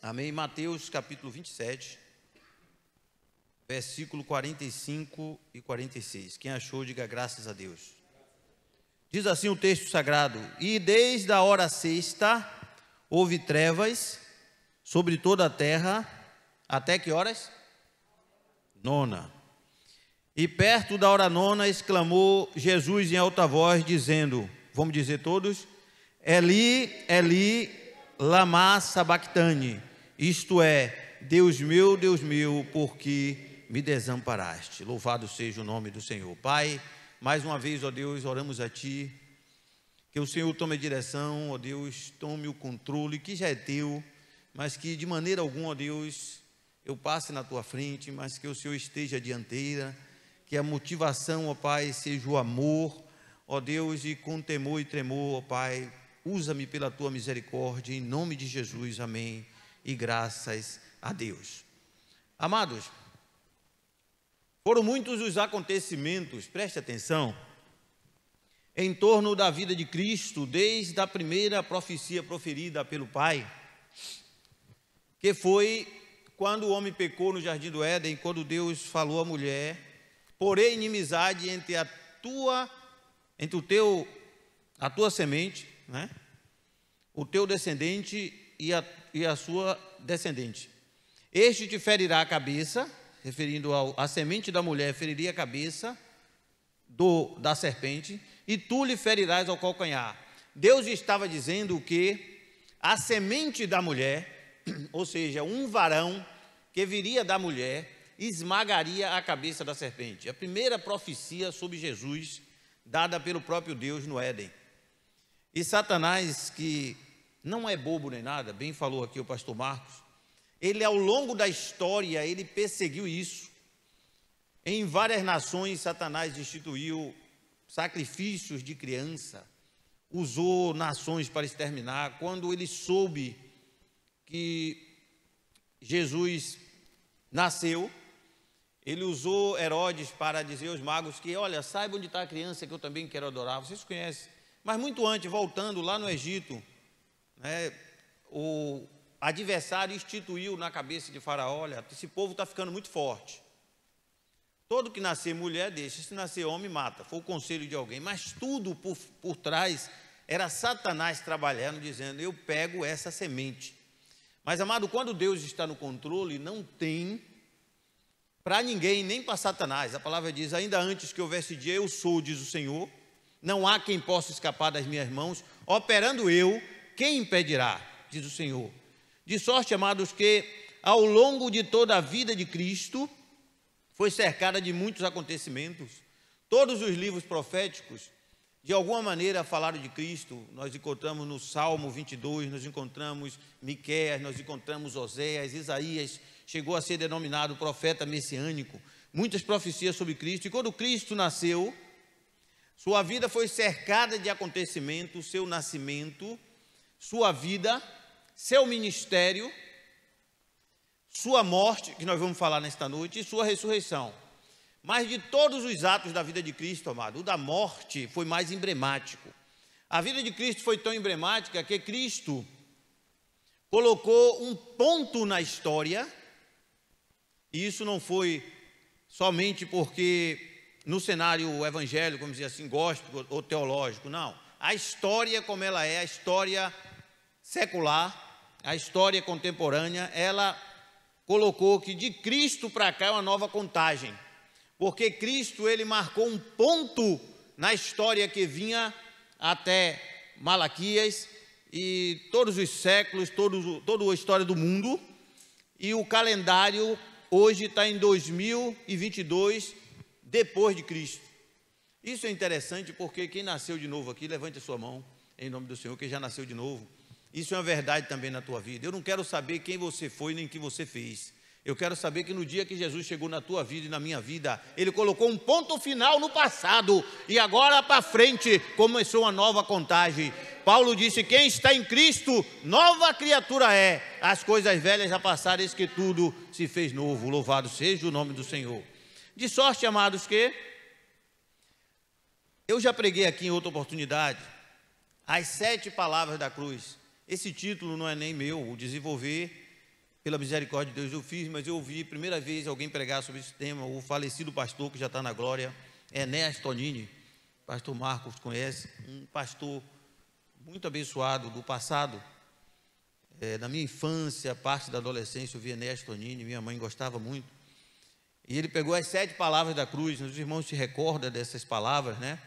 Amém. Mateus capítulo 27, versículo 45 e 46. Quem achou, diga graças a Deus. Diz assim o texto sagrado: E desde a hora sexta houve trevas sobre toda a terra, até que horas? Nona. E perto da hora nona exclamou Jesus em alta voz, dizendo, vamos dizer todos, Eli, Eli, lama sabachthani, isto é, Deus meu, por que me desamparaste? Louvado seja o nome do Senhor. Pai, mais uma vez, ó Deus, oramos a Ti, que o Senhor tome a direção, ó Deus, tome o controle, que já é Teu, mas que de maneira alguma, ó Deus, eu passe na Tua frente, mas que o Senhor esteja à dianteira, que a motivação, ó Pai, seja o amor, ó Deus, e com temor e tremor, ó Pai, usa-me pela Tua misericórdia, em nome de Jesus, amém, e graças a Deus. Amados, foram muitos os acontecimentos, preste atenção, em torno da vida de Cristo, desde a primeira profecia proferida pelo Pai, que foi quando o homem pecou no jardim do Éden, quando Deus falou à mulher, porém inimizade entre a tua semente, né? O teu descendente e a sua descendente. Este te ferirá a cabeça, referindo à semente da mulher, feriria a cabeça da serpente, e tu lhe ferirás ao calcanhar. Deus estava dizendo que a semente da mulher, ou seja, um varão que viria da mulher, esmagaria a cabeça da serpente. A primeira profecia sobre Jesus, dada pelo próprio Deus no Éden. E Satanás, que não é bobo nem nada, bem falou aqui o pastor Marcos, ele ao longo da história, ele perseguiu isso. Em várias nações, Satanás instituiu sacrifícios de criança, usou nações para exterminar. Quando ele soube que Jesus nasceu, ele usou Herodes para dizer aos magos que, olha, saiba onde está a criança que eu também quero adorar. Vocês conhecem. Mas muito antes, voltando lá no Egito, né, o adversário instituiu na cabeça de Faraó, olha, esse povo está ficando muito forte. Todo que nascer mulher deixa, se nascer homem mata. Foi o conselho de alguém, mas tudo por trás era Satanás trabalhando, dizendo, eu pego essa semente. Mas, amado, quando Deus está no controle, não tem para ninguém, nem para Satanás. A palavra diz, ainda antes que houvesse dia, eu sou, diz o Senhor, não há quem possa escapar das minhas mãos, operando eu, quem impedirá, diz o Senhor. De sorte, amados, que ao longo de toda a vida de Cristo, foi cercada de muitos acontecimentos. Todos os livros proféticos, de alguma maneira, falaram de Cristo. Nós encontramos no Salmo 22, nós encontramos Miqueias, nós encontramos Oséias, Isaías, chegou a ser denominado profeta messiânico. Muitas profecias sobre Cristo. E quando Cristo nasceu, sua vida foi cercada de acontecimentos, seu nascimento, sua vida, seu ministério, sua morte, que nós vamos falar nesta noite, e sua ressurreição. Mas de todos os atos da vida de Cristo, amado, o da morte foi mais emblemático. A vida de Cristo foi tão emblemática que Cristo colocou um ponto na história, e isso não foi somente porque no cenário evangélico, vamos dizer assim, gospel ou teológico, não. A história como ela é, a história secular, a história contemporânea, ela colocou que de Cristo para cá é uma nova contagem, porque Cristo, ele marcou um ponto na história que vinha até Malaquias e todos os séculos, toda a história do mundo, e o calendário hoje está em 2022, depois de Cristo. Isso é interessante porque quem nasceu de novo aqui, levante a sua mão, em nome do Senhor, que já nasceu de novo. Isso é uma verdade também na tua vida. Eu não quero saber quem você foi nem o que você fez. Eu quero saber que no dia que Jesus chegou na tua vida e na minha vida, Ele colocou um ponto final no passado e agora para frente começou uma nova contagem. Paulo disse, quem está em Cristo, nova criatura é. As coisas velhas já passaram, eis que tudo se fez novo. Louvado seja o nome do Senhor. De sorte, amados, que Eu já preguei aqui em outra oportunidade as 7 palavras da cruz. Esse título não é nem meu, o desenvolver, pela misericórdia de Deus eu fiz, mas eu ouvi primeira vez alguém pregar sobre esse tema, o falecido pastor que já está na glória, Enéas Tonini, pastor Marcos conhece, um pastor muito abençoado do passado. Na minha infância, parte da adolescência, eu vi Enéas Tonini, minha mãe gostava muito. E ele pegou as 7 palavras da cruz, os irmãos se recordam dessas palavras, né?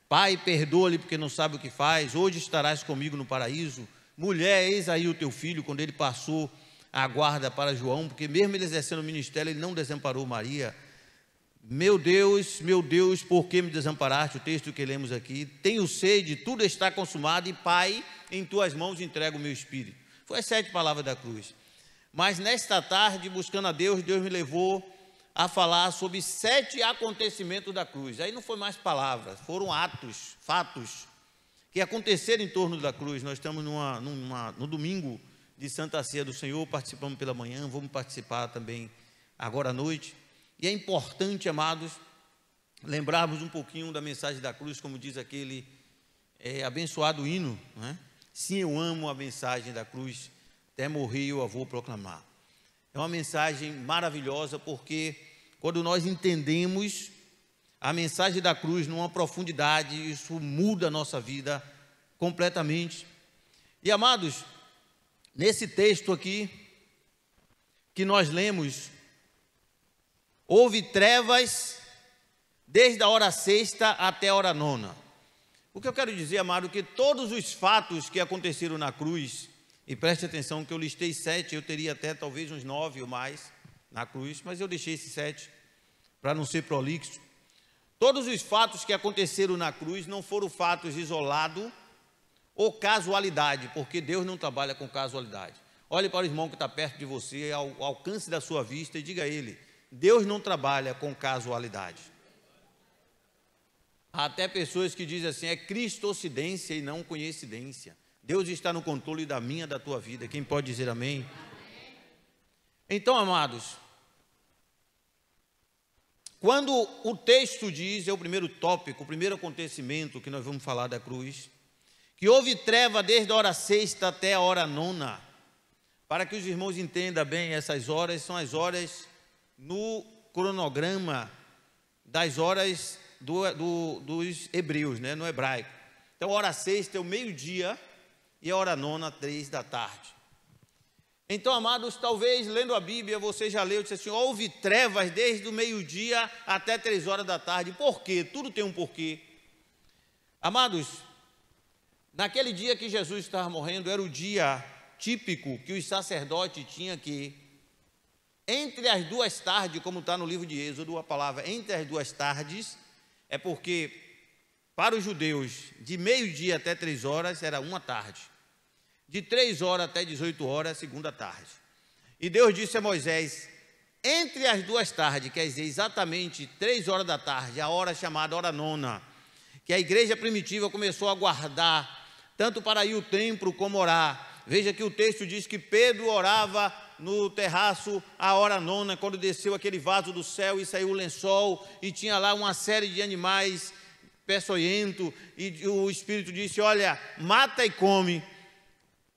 Pai, perdoa-lhe porque não sabe o que faz, hoje estarás comigo no paraíso. Mulher, eis aí o teu filho, quando ele passou a guarda para João, porque mesmo ele exercendo o ministério, ele não desamparou Maria. Meu Deus, por que me desamparaste? O texto que lemos aqui. Tenho sede, tudo está consumado, e Pai, em tuas mãos entrego o meu espírito. Foi as 7 palavras da cruz. Mas nesta tarde, buscando a Deus, Deus me levou a falar sobre 7 acontecimentos da cruz. Aí não foi mais palavras, foram atos, fatos, que aconteceram em torno da cruz. Nós estamos no domingo de Santa Ceia do Senhor, participamos pela manhã, vamos participar também agora à noite. E é importante, amados, lembrarmos um pouquinho da mensagem da cruz, como diz aquele abençoado hino, né? Sim, eu amo a mensagem da cruz, até morrer eu a vou proclamar. É uma mensagem maravilhosa, porque quando nós entendemos a mensagem da cruz numa profundidade, isso muda a nossa vida completamente. E, amados, nesse texto aqui que nós lemos, houve trevas desde a hora 6ª até a hora 9ª. O que eu quero dizer, amado, que todos os fatos que aconteceram na cruz, e preste atenção que eu listei 7, eu teria até talvez uns 9 ou mais na cruz, mas eu deixei esses 7 para não ser prolixo. Todos os fatos que aconteceram na cruz não foram fatos isolados ou casualidade, porque Deus não trabalha com casualidade. Olhe para o irmão que está perto de você, ao alcance da sua vista, e diga a ele: Deus não trabalha com casualidade. Há até pessoas que dizem assim, é cristocidência e não coincidência. Deus está no controle da minha, da tua vida. Quem pode dizer amém? Então, amados, quando o texto diz, é o primeiro tópico, o primeiro acontecimento que nós vamos falar da cruz, que houve treva desde a hora 6ª até a hora 9ª, para que os irmãos entendam bem, essas horas são as horas no cronograma das horas dos hebreus, né, no hebraico. Então, a hora 6ª é o meio-dia e a hora 9ª, 3 da tarde. Então, amados, talvez lendo a Bíblia, você já leu, disse assim, houve trevas desde o meio-dia até 3 horas da tarde. Por quê? Tudo tem um porquê. Amados, naquele dia que Jesus estava morrendo, era o dia típico que os sacerdotes tinham que, entre as 2 tardes, como está no livro de Êxodo, a palavra entre as 2 tardes, é porque para os judeus, de meio-dia até 3 horas, era uma tarde. De 3 horas até 18 horas, segunda tarde. E Deus disse a Moisés, entre as 2 tardes, quer dizer, exatamente 3 horas da tarde, a hora chamada hora 9ª, que a igreja primitiva começou a guardar, tanto para ir ao templo como orar. Veja que o texto diz que Pedro orava no terraço a hora 9ª, quando desceu aquele vaso do céu e saiu o lençol, e tinha lá uma série de animais peçonhentos, e o Espírito disse, olha, mata e come.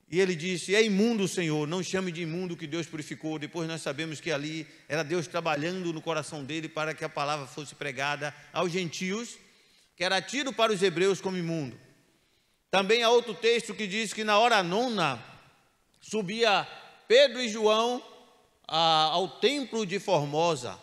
E ele disse, é imundo, Senhor, não chame de imundo que Deus purificou. Depois nós sabemos que ali era Deus trabalhando no coração dele para que a palavra fosse pregada aos gentios, que era tido para os hebreus como imundo. Também há outro texto que diz que na hora 9ª subia Pedro e João ao templo de Formosa,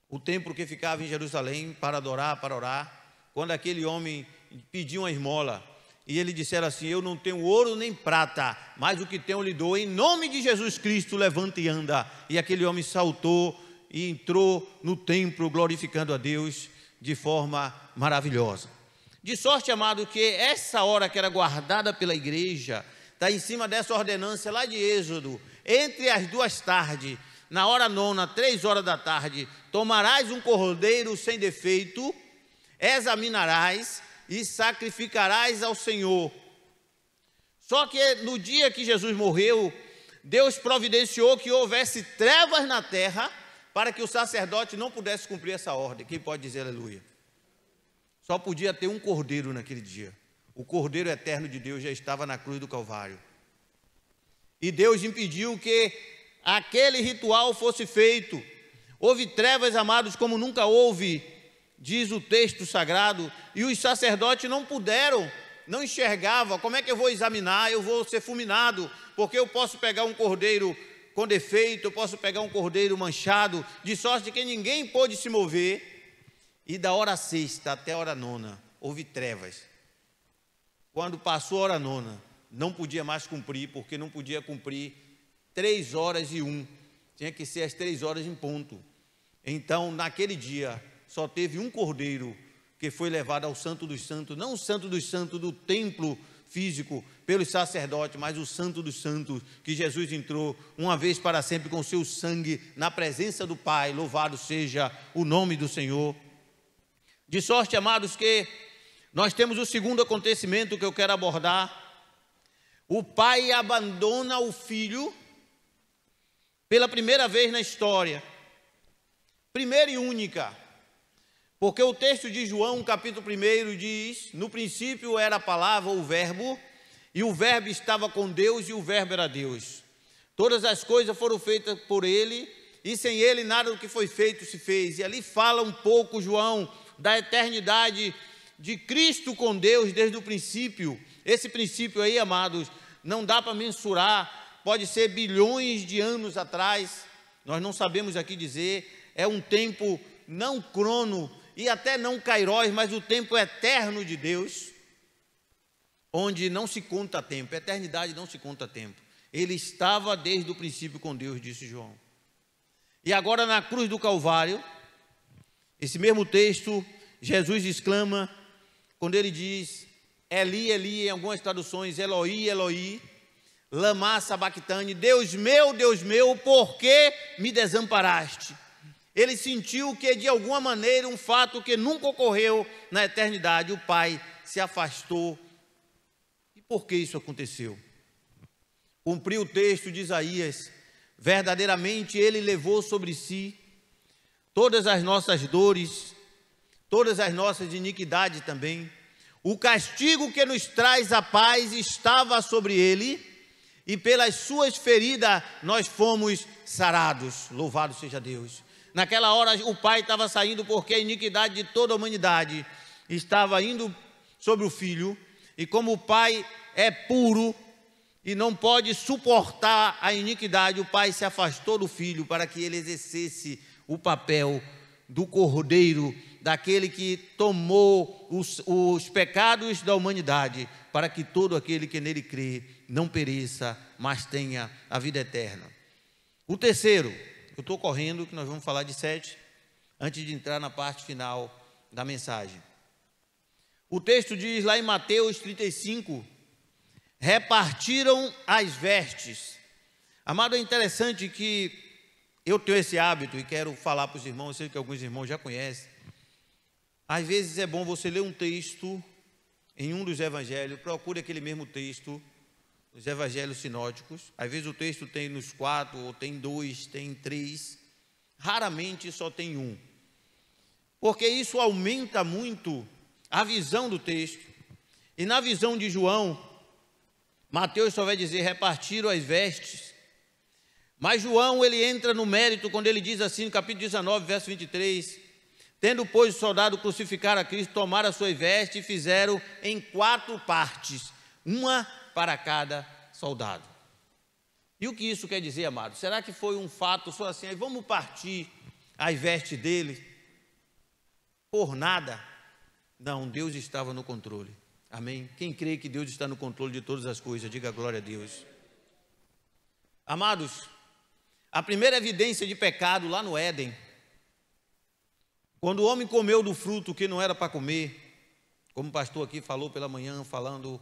o templo que ficava em Jerusalém para adorar, para orar, quando aquele homem pediu uma esmola. E ele disseram assim, eu não tenho ouro nem prata, mas o que tenho lhe dou, em nome de Jesus Cristo, levanta e anda. E aquele homem saltou e entrou no templo, glorificando a Deus de forma maravilhosa. De sorte, amado, que essa hora que era guardada pela igreja, está em cima dessa ordenança lá de Êxodo, entre as 2 tardes, na hora 9ª, 3 horas da tarde, tomarás um cordeiro sem defeito, examinarás e sacrificarás ao Senhor. Só que no dia que Jesus morreu, Deus providenciou que houvesse trevas na terra para que o sacerdote não pudesse cumprir essa ordem. Quem pode dizer aleluia? Só podia ter um cordeiro naquele dia. O cordeiro eterno de Deus já estava na cruz do Calvário. E Deus impediu que aquele ritual fosse feito. Houve trevas, amados, como nunca houve, diz o texto sagrado, e os sacerdotes não puderam, não enxergavam. Como é que eu vou examinar? Eu vou ser fulminado, porque eu posso pegar um cordeiro com defeito, eu posso pegar um cordeiro manchado, de sorte que ninguém pôde se mover. E da hora sexta até a hora nona, houve trevas. Quando passou a hora nona, não podia mais cumprir, porque não podia cumprir 3h01, tinha que ser às 3h em ponto. Então, naquele dia, só teve um cordeiro que foi levado ao Santo dos Santos, não o Santo dos Santos do templo físico, pelos sacerdotes, mas o Santo dos Santos, que Jesus entrou uma vez para sempre com seu sangue na presença do Pai. Louvado seja o nome do Senhor. De sorte, amados, que nós temos o segundo acontecimento que eu quero abordar. O pai abandona o filho pela primeira vez na história. Primeira e única. Porque o texto de João, capítulo 1, diz: no princípio era a palavra, o verbo, e o verbo estava com Deus, e o verbo era Deus. Todas as coisas foram feitas por ele, e sem ele nada do que foi feito se fez. E ali fala um pouco, João, da eternidade de Cristo com Deus desde o princípio. Esse princípio aí, amados, não dá para mensurar, pode ser bilhões de anos atrás, nós não sabemos aqui dizer, é um tempo não crono e até não kairos, mas o tempo eterno de Deus, onde não se conta tempo, eternidade não se conta tempo. Ele estava desde o princípio com Deus, disse João. E agora na cruz do Calvário, esse mesmo texto, Jesus exclama, quando ele diz, Eli, Eli, em algumas traduções, Eloi, Eloi, lama sabachthani, Deus meu, por que me desamparaste? Ele sentiu que de alguma maneira um fato que nunca ocorreu na eternidade, o Pai se afastou. E por que isso aconteceu? Cumpriu o texto de Isaías, verdadeiramente ele levou sobre si todas as nossas dores, todas as nossas iniquidades também. O castigo que nos traz a paz estava sobre ele, e pelas suas feridas nós fomos sarados. Louvado seja Deus. Naquela hora o Pai estava saindo, porque a iniquidade de toda a humanidade estava indo sobre o Filho, e como o Pai é puro e não pode suportar a iniquidade, o Pai se afastou do Filho para que ele exercesse o papel do Cordeiro, daquele que tomou os pecados da humanidade, para que todo aquele que nele crê não pereça, mas tenha a vida eterna. O terceiro, eu estou correndo, que nós vamos falar de 7, antes de entrar na parte final da mensagem. O texto diz lá em Mateus 35, repartiram as vestes. Amado, é interessante que eu tenho esse hábito e quero falar para os irmãos, eu sei que alguns irmãos já conhecem. Às vezes é bom você ler um texto em um dos evangelhos, procure aquele mesmo texto, os evangelhos sinóticos. Às vezes o texto tem nos 4, ou tem 2, tem 3, raramente só tem um. Porque isso aumenta muito a visão do texto. E na visão de João, Mateus só vai dizer, repartiram as vestes. Mas João, ele entra no mérito quando ele diz assim, no capítulo 19, verso 23, tendo, pois, o soldado crucificar a Cristo, tomaram as suas vestes e fizeram em 4 partes, uma para cada soldado. E o que isso quer dizer, amado? Será que foi um fato só assim, aí vamos partir as vestes dele por nada? Não, Deus estava no controle. Amém? Quem crê que Deus está no controle de todas as coisas, diga glória a Deus. Amados, a primeira evidência de pecado lá no Éden, quando o homem comeu do fruto que não era para comer, como o pastor aqui falou pela manhã, falando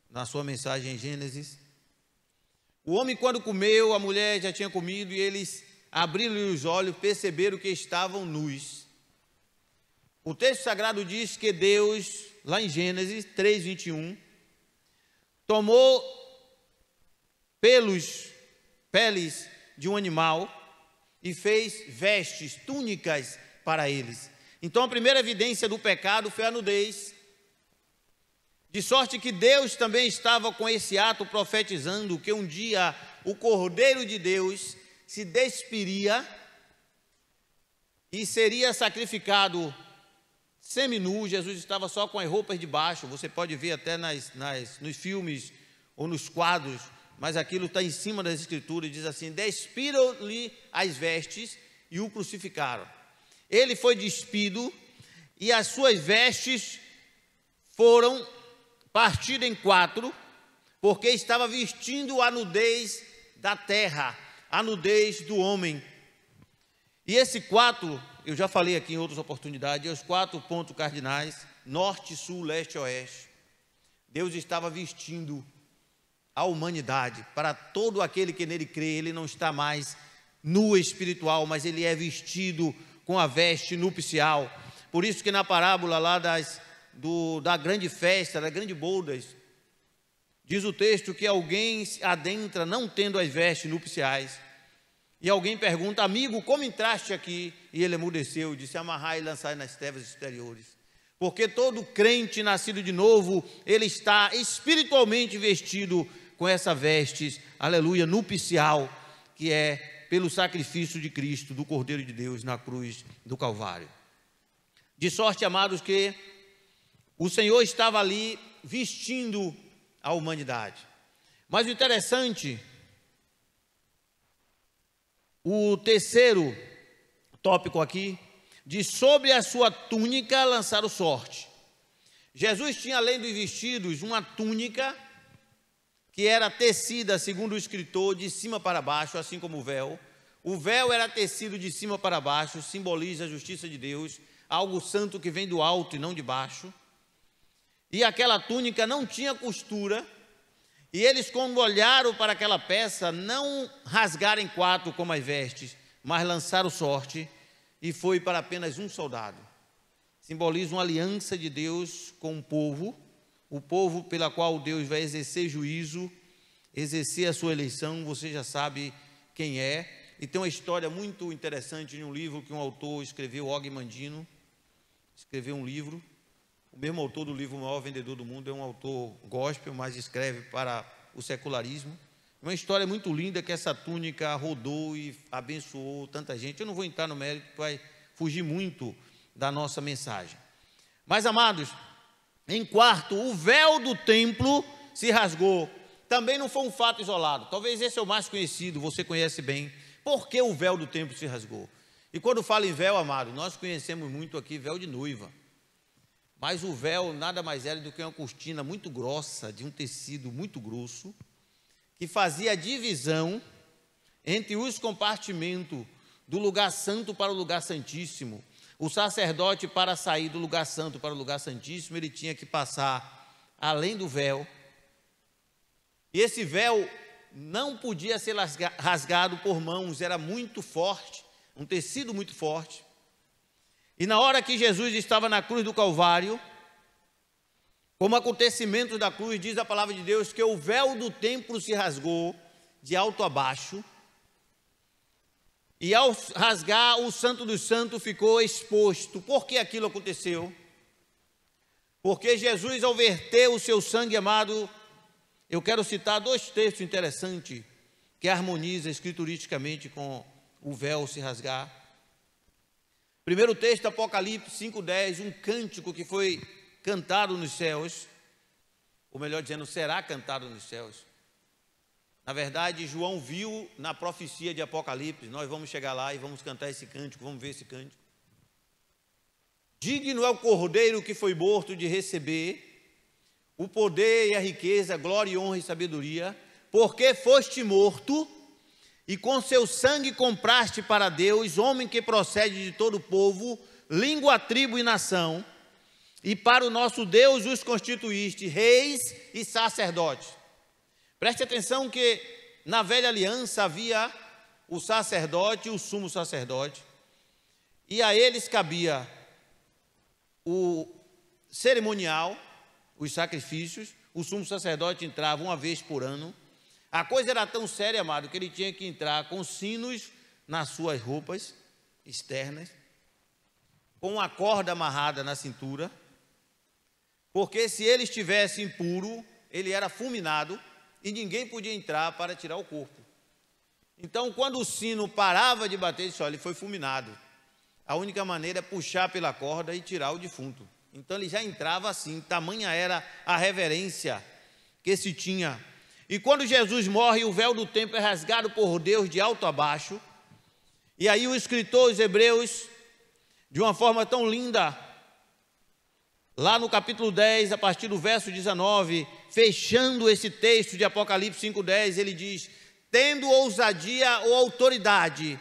na sua mensagem em Gênesis, o homem quando comeu, a mulher já tinha comido e eles abriram os olhos, perceberam que estavam nus. O texto sagrado diz que Deus, lá em Gênesis 3:21, tomou peles de um animal e fez vestes, túnicas para eles. Então a primeira evidência do pecado foi a nudez. De sorte que Deus também estava com esse ato profetizando que um dia o Cordeiro de Deus se despiria e seria sacrificado seminu. Jesus estava só com as roupas de baixo, você pode ver até nos filmes ou nos quadros, mas aquilo está em cima das escrituras, diz assim: despiram-lhe as vestes e o crucificaram. Ele foi despido e as suas vestes foram partidas em 4, porque estava vestindo a nudez da terra, a nudez do homem. E esse 4, eu já falei aqui em outras oportunidades, os 4 pontos cardinais, norte, sul, leste e oeste. Deus estava vestindo a humanidade. Para todo aquele que nele crê, ele não está mais nu espiritual, mas ele é vestido com a veste nupcial. Por isso que na parábola lá da grande festa, da grande bodas, diz o texto que alguém adentra não tendo as vestes nupciais. E alguém pergunta: amigo, como entraste aqui? E ele emudeceu e disse: amarrai e lançai nas trevas exteriores. Porque todo crente nascido de novo, ele está espiritualmente vestido com essa veste, aleluia, nupcial, que é pelo sacrifício de Cristo, do Cordeiro de Deus na cruz do Calvário. De sorte, amados, que o Senhor estava ali vestindo a humanidade. Mas o interessante, o terceiro tópico aqui, diz: sobre a sua túnica lançaram sorte. Jesus tinha, além dos vestidos, uma túnica que era tecida, segundo o escritor, de cima para baixo, assim como o véu. O véu era tecido de cima para baixo, simboliza a justiça de Deus, algo santo que vem do alto e não de baixo. E aquela túnica não tinha costura, e eles, quando olharam para aquela peça, não rasgaram em 4 como as vestes, mas lançaram sorte, e foi para apenas um soldado. Simboliza uma aliança de Deus com o povo pela qual Deus vai exercer juízo, exercer a sua eleição. Você já sabe quem é. E tem uma história muito interessante em um livro que um autor escreveu, Og Mandino, escreveu um livro. O mesmo autor do livro O Maior Vendedor do Mundo é um autor gospel, mas escreve para o secularismo. Uma história muito linda, que essa túnica rodou e abençoou tanta gente. Eu não vou entrar no mérito, vai fugir muito da nossa mensagem. Mas, amados, em quarto, o véu do templo se rasgou. Também não foi um fato isolado. Talvez esse é o mais conhecido, você conhece bem. Por que o véu do templo se rasgou? E quando falo em véu, amado, nós conhecemos muito aqui véu de noiva. Mas o véu nada mais era do que uma cortina muito grossa, de um tecido muito grosso, que fazia a divisão entre os compartimentos do lugar santo para o lugar santíssimo. O sacerdote, para sair do lugar santo para o lugar santíssimo, ele tinha que passar além do véu. E esse véu não podia ser rasgado por mãos, era muito forte, um tecido muito forte. E na hora que Jesus estava na cruz do Calvário, como acontecimento da cruz, diz a palavra de Deus que o véu do templo se rasgou de alto a baixo, e ao rasgar, o Santo dos Santos ficou exposto. Por que aquilo aconteceu? Porque Jesus, ao verter o seu sangue, amado, eu quero citar 2 textos interessantes que harmonizam escrituristicamente com o véu se rasgar. Primeiro texto, Apocalipse 5:10, um cântico que foi cantado nos céus, ou melhor dizendo, será cantado nos céus. Na verdade, João viu na profecia de Apocalipse. Nós vamos chegar lá e vamos cantar esse cântico, vamos ver esse cântico. Digno é o Cordeiro que foi morto de receber o poder e a riqueza, glória, honra e sabedoria, porque foste morto e com seu sangue compraste para Deus homem que procede de todo povo, língua, tribo e nação, e para o nosso Deus os constituíste reis e sacerdotes. Preste atenção que na velha aliança havia o sacerdote e o sumo sacerdote, e a eles cabia o cerimonial, os sacrifícios. O sumo sacerdote entrava uma vez por ano. A coisa era tão séria, amado, que ele tinha que entrar com sinos nas suas roupas externas, com uma corda amarrada na cintura, porque se ele estivesse impuro, ele era fulminado e ninguém podia entrar para tirar o corpo. Então, quando o sino parava de bater, ele disse: olha, ele foi fulminado. A única maneira é puxar pela corda e tirar o defunto. Então, ele já entrava assim, tamanha era a reverência que se tinha. E quando Jesus morre, o véu do templo é rasgado por Deus de alto a baixo. E aí o escritor aos Hebreus, de uma forma tão linda, lá no capítulo 10, a partir do verso 19, fechando esse texto de Apocalipse 5:10, ele diz: tendo ousadia ou autoridade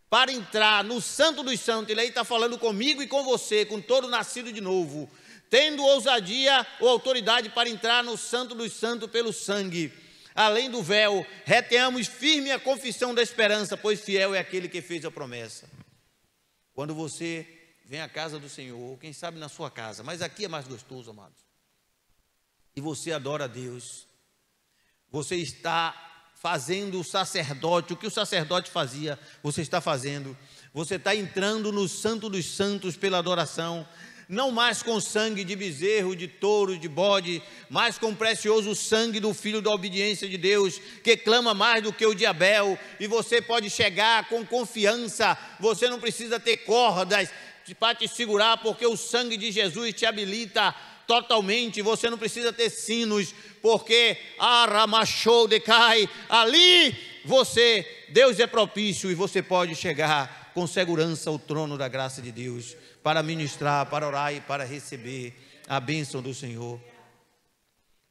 para entrar no Santo dos Santos. Ele aí está falando comigo e com você, com todo nascido de novo. Tendo ousadia ou autoridade para entrar no Santo dos Santos pelo sangue, além do véu, retenhamos firme a confissão da esperança, pois fiel é aquele que fez a promessa. Quando você vem à casa do Senhor, ou quem sabe na sua casa, mas aqui é mais gostoso, amados, e você adora a Deus, você está fazendo o sacerdote, o que o sacerdote fazia, você está fazendo. Você está entrando no Santo dos Santos pela adoração, não mais com sangue de bezerro, de touro, de bode, mas com o precioso sangue do Filho da obediência de Deus, que clama mais do que o de Abel. E você pode chegar com confiança, você não precisa ter cordas para te segurar, porque o sangue de Jesus te habilita totalmente. Você não precisa ter sinos, porque Aramachou decai, ali Deus é propício e você pode chegar com segurança ao trono da graça de Deus, para ministrar, para orar e para receber a bênção do Senhor.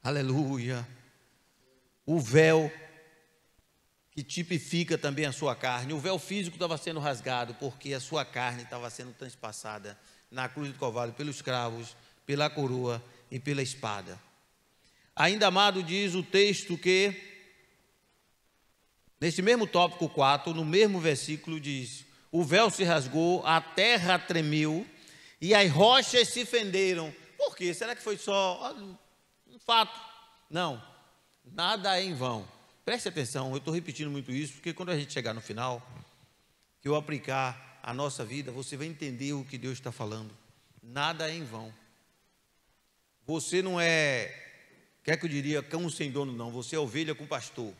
Aleluia. O véu que tipifica também a sua carne, o véu físico estava sendo rasgado, porque a sua carne estava sendo transpassada na cruz do Calvário pelos cravos, pela coroa e pela espada. Ainda, amado, diz o texto que, nesse mesmo tópico 4, no mesmo versículo diz: o véu se rasgou, a terra tremeu e as rochas se fenderam. Por quê? Será que foi só um fato? Não, nada é em vão. Preste atenção, eu estou repetindo muito isso, porque quando a gente chegar no final, que eu aplicar a nossa vida, você vai entender o que Deus está falando. Nada é em vão. Você não é, quer que eu diria, cão sem dono, não. Você é ovelha com pastor.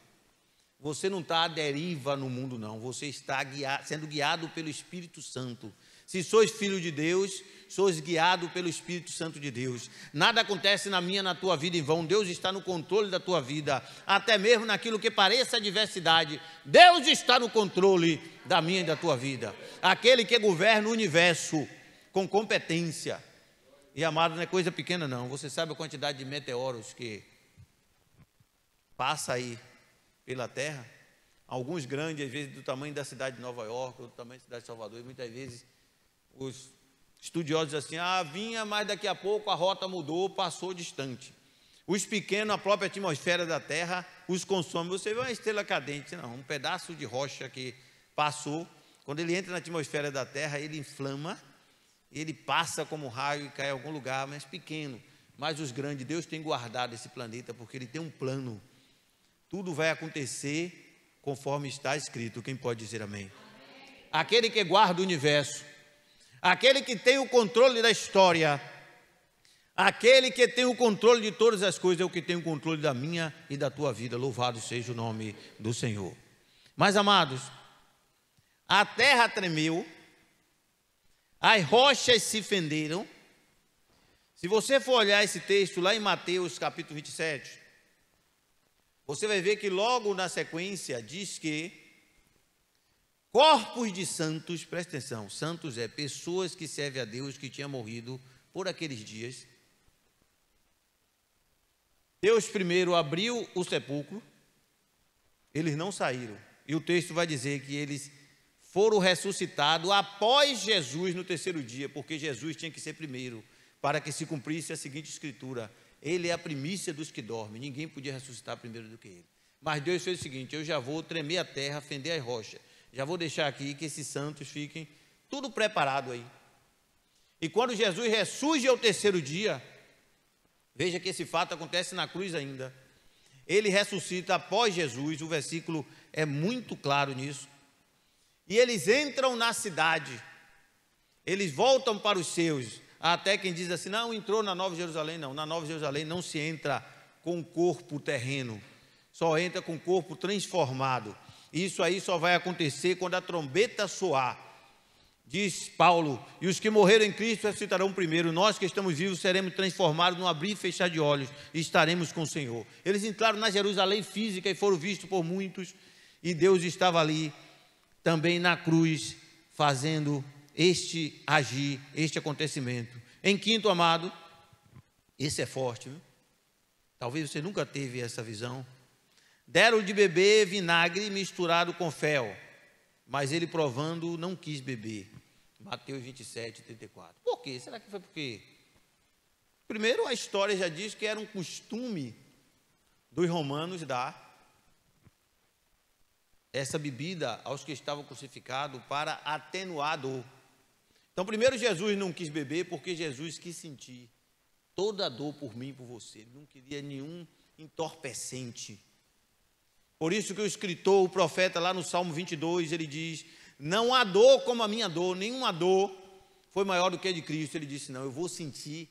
Você não está à deriva no mundo, não. Você está sendo guiado pelo Espírito Santo. Se sois filho de Deus, sois guiado pelo Espírito Santo de Deus. Nada acontece na minha, na tua vida em vão. Deus está no controle da tua vida, até mesmo naquilo que pareça adversidade. Deus está no controle da minha e da tua vida. Aquele que governa o universo com competência. E, amado, não é coisa pequena, não. Você sabe a quantidade de meteoros que passa aí pela terra? Alguns grandes, às vezes do tamanho da cidade de Nova York, ou do tamanho da cidade de Salvador, e muitas vezes os estudiosos dizem assim: vinha, mas daqui a pouco a rota mudou, passou distante. Os pequenos, a própria atmosfera da terra os consome. Você vê uma estrela cadente, não, um pedaço de rocha que passou, quando ele entra na atmosfera da terra, ele inflama, ele passa como raio e cai em algum lugar, mas pequeno. Mas os grandes, Deus tem guardado esse planeta, porque Ele tem um plano. Tudo vai acontecer conforme está escrito. Quem pode dizer amém? Aquele que guarda o universo, aquele que tem o controle da história, aquele que tem o controle de todas as coisas, é o que tem o controle da minha e da tua vida. Louvado seja o nome do Senhor. Mas, amados, a terra tremeu, as rochas se fenderam. Se você for olhar esse texto lá em Mateus capítulo 27, você vai ver que logo na sequência diz que corpos de santos, presta atenção, santos é pessoas que servem a Deus, que tinham morrido por aqueles dias. Deus primeiro abriu o sepulcro, eles não saíram, e o texto vai dizer que eles foram ressuscitados após Jesus no terceiro dia, porque Jesus tinha que ser primeiro, para que se cumprisse a seguinte escritura: Ele é a primícia dos que dormem, ninguém podia ressuscitar primeiro do que Ele. Mas Deus fez o seguinte: eu já vou tremer a terra, fender as rochas, já vou deixar aqui que esses santos fiquem tudo preparado aí. E quando Jesus ressurge ao terceiro dia, veja que esse fato acontece na cruz ainda, Ele ressuscita após Jesus, o versículo é muito claro nisso. E eles entram na cidade, eles voltam para os seus. Até quem diz assim, não, entrou na Nova Jerusalém. Não, na Nova Jerusalém não se entra com corpo terreno, só entra com corpo transformado. Isso aí só vai acontecer quando a trombeta soar. Diz Paulo, e os que morreram em Cristo ressuscitarão primeiro, nós que estamos vivos seremos transformados num abrir e fechar de olhos, e estaremos com o Senhor. Eles entraram na Jerusalém física e foram vistos por muitos, e Deus estava ali, também na cruz, fazendo este agir, este acontecimento. Em quinto, amado, esse é forte, viu? Talvez você nunca teve essa visão. Deram de beber vinagre misturado com fel, mas ele provando não quis beber. Mateus 27, 34. Por quê? Será que foi porque? Primeiro, a história já diz que era um costume dos romanos dar essa bebida aos que estavam crucificados para atenuar a dor. Então, primeiro, Jesus não quis beber porque Jesus quis sentir toda a dor por mim e por você. Ele não queria nenhum entorpecente. Por isso que o escritor, o profeta, lá no Salmo 22, ele diz, não há dor como a minha dor, nenhuma dor foi maior do que a de Cristo. Ele disse, não, eu vou sentir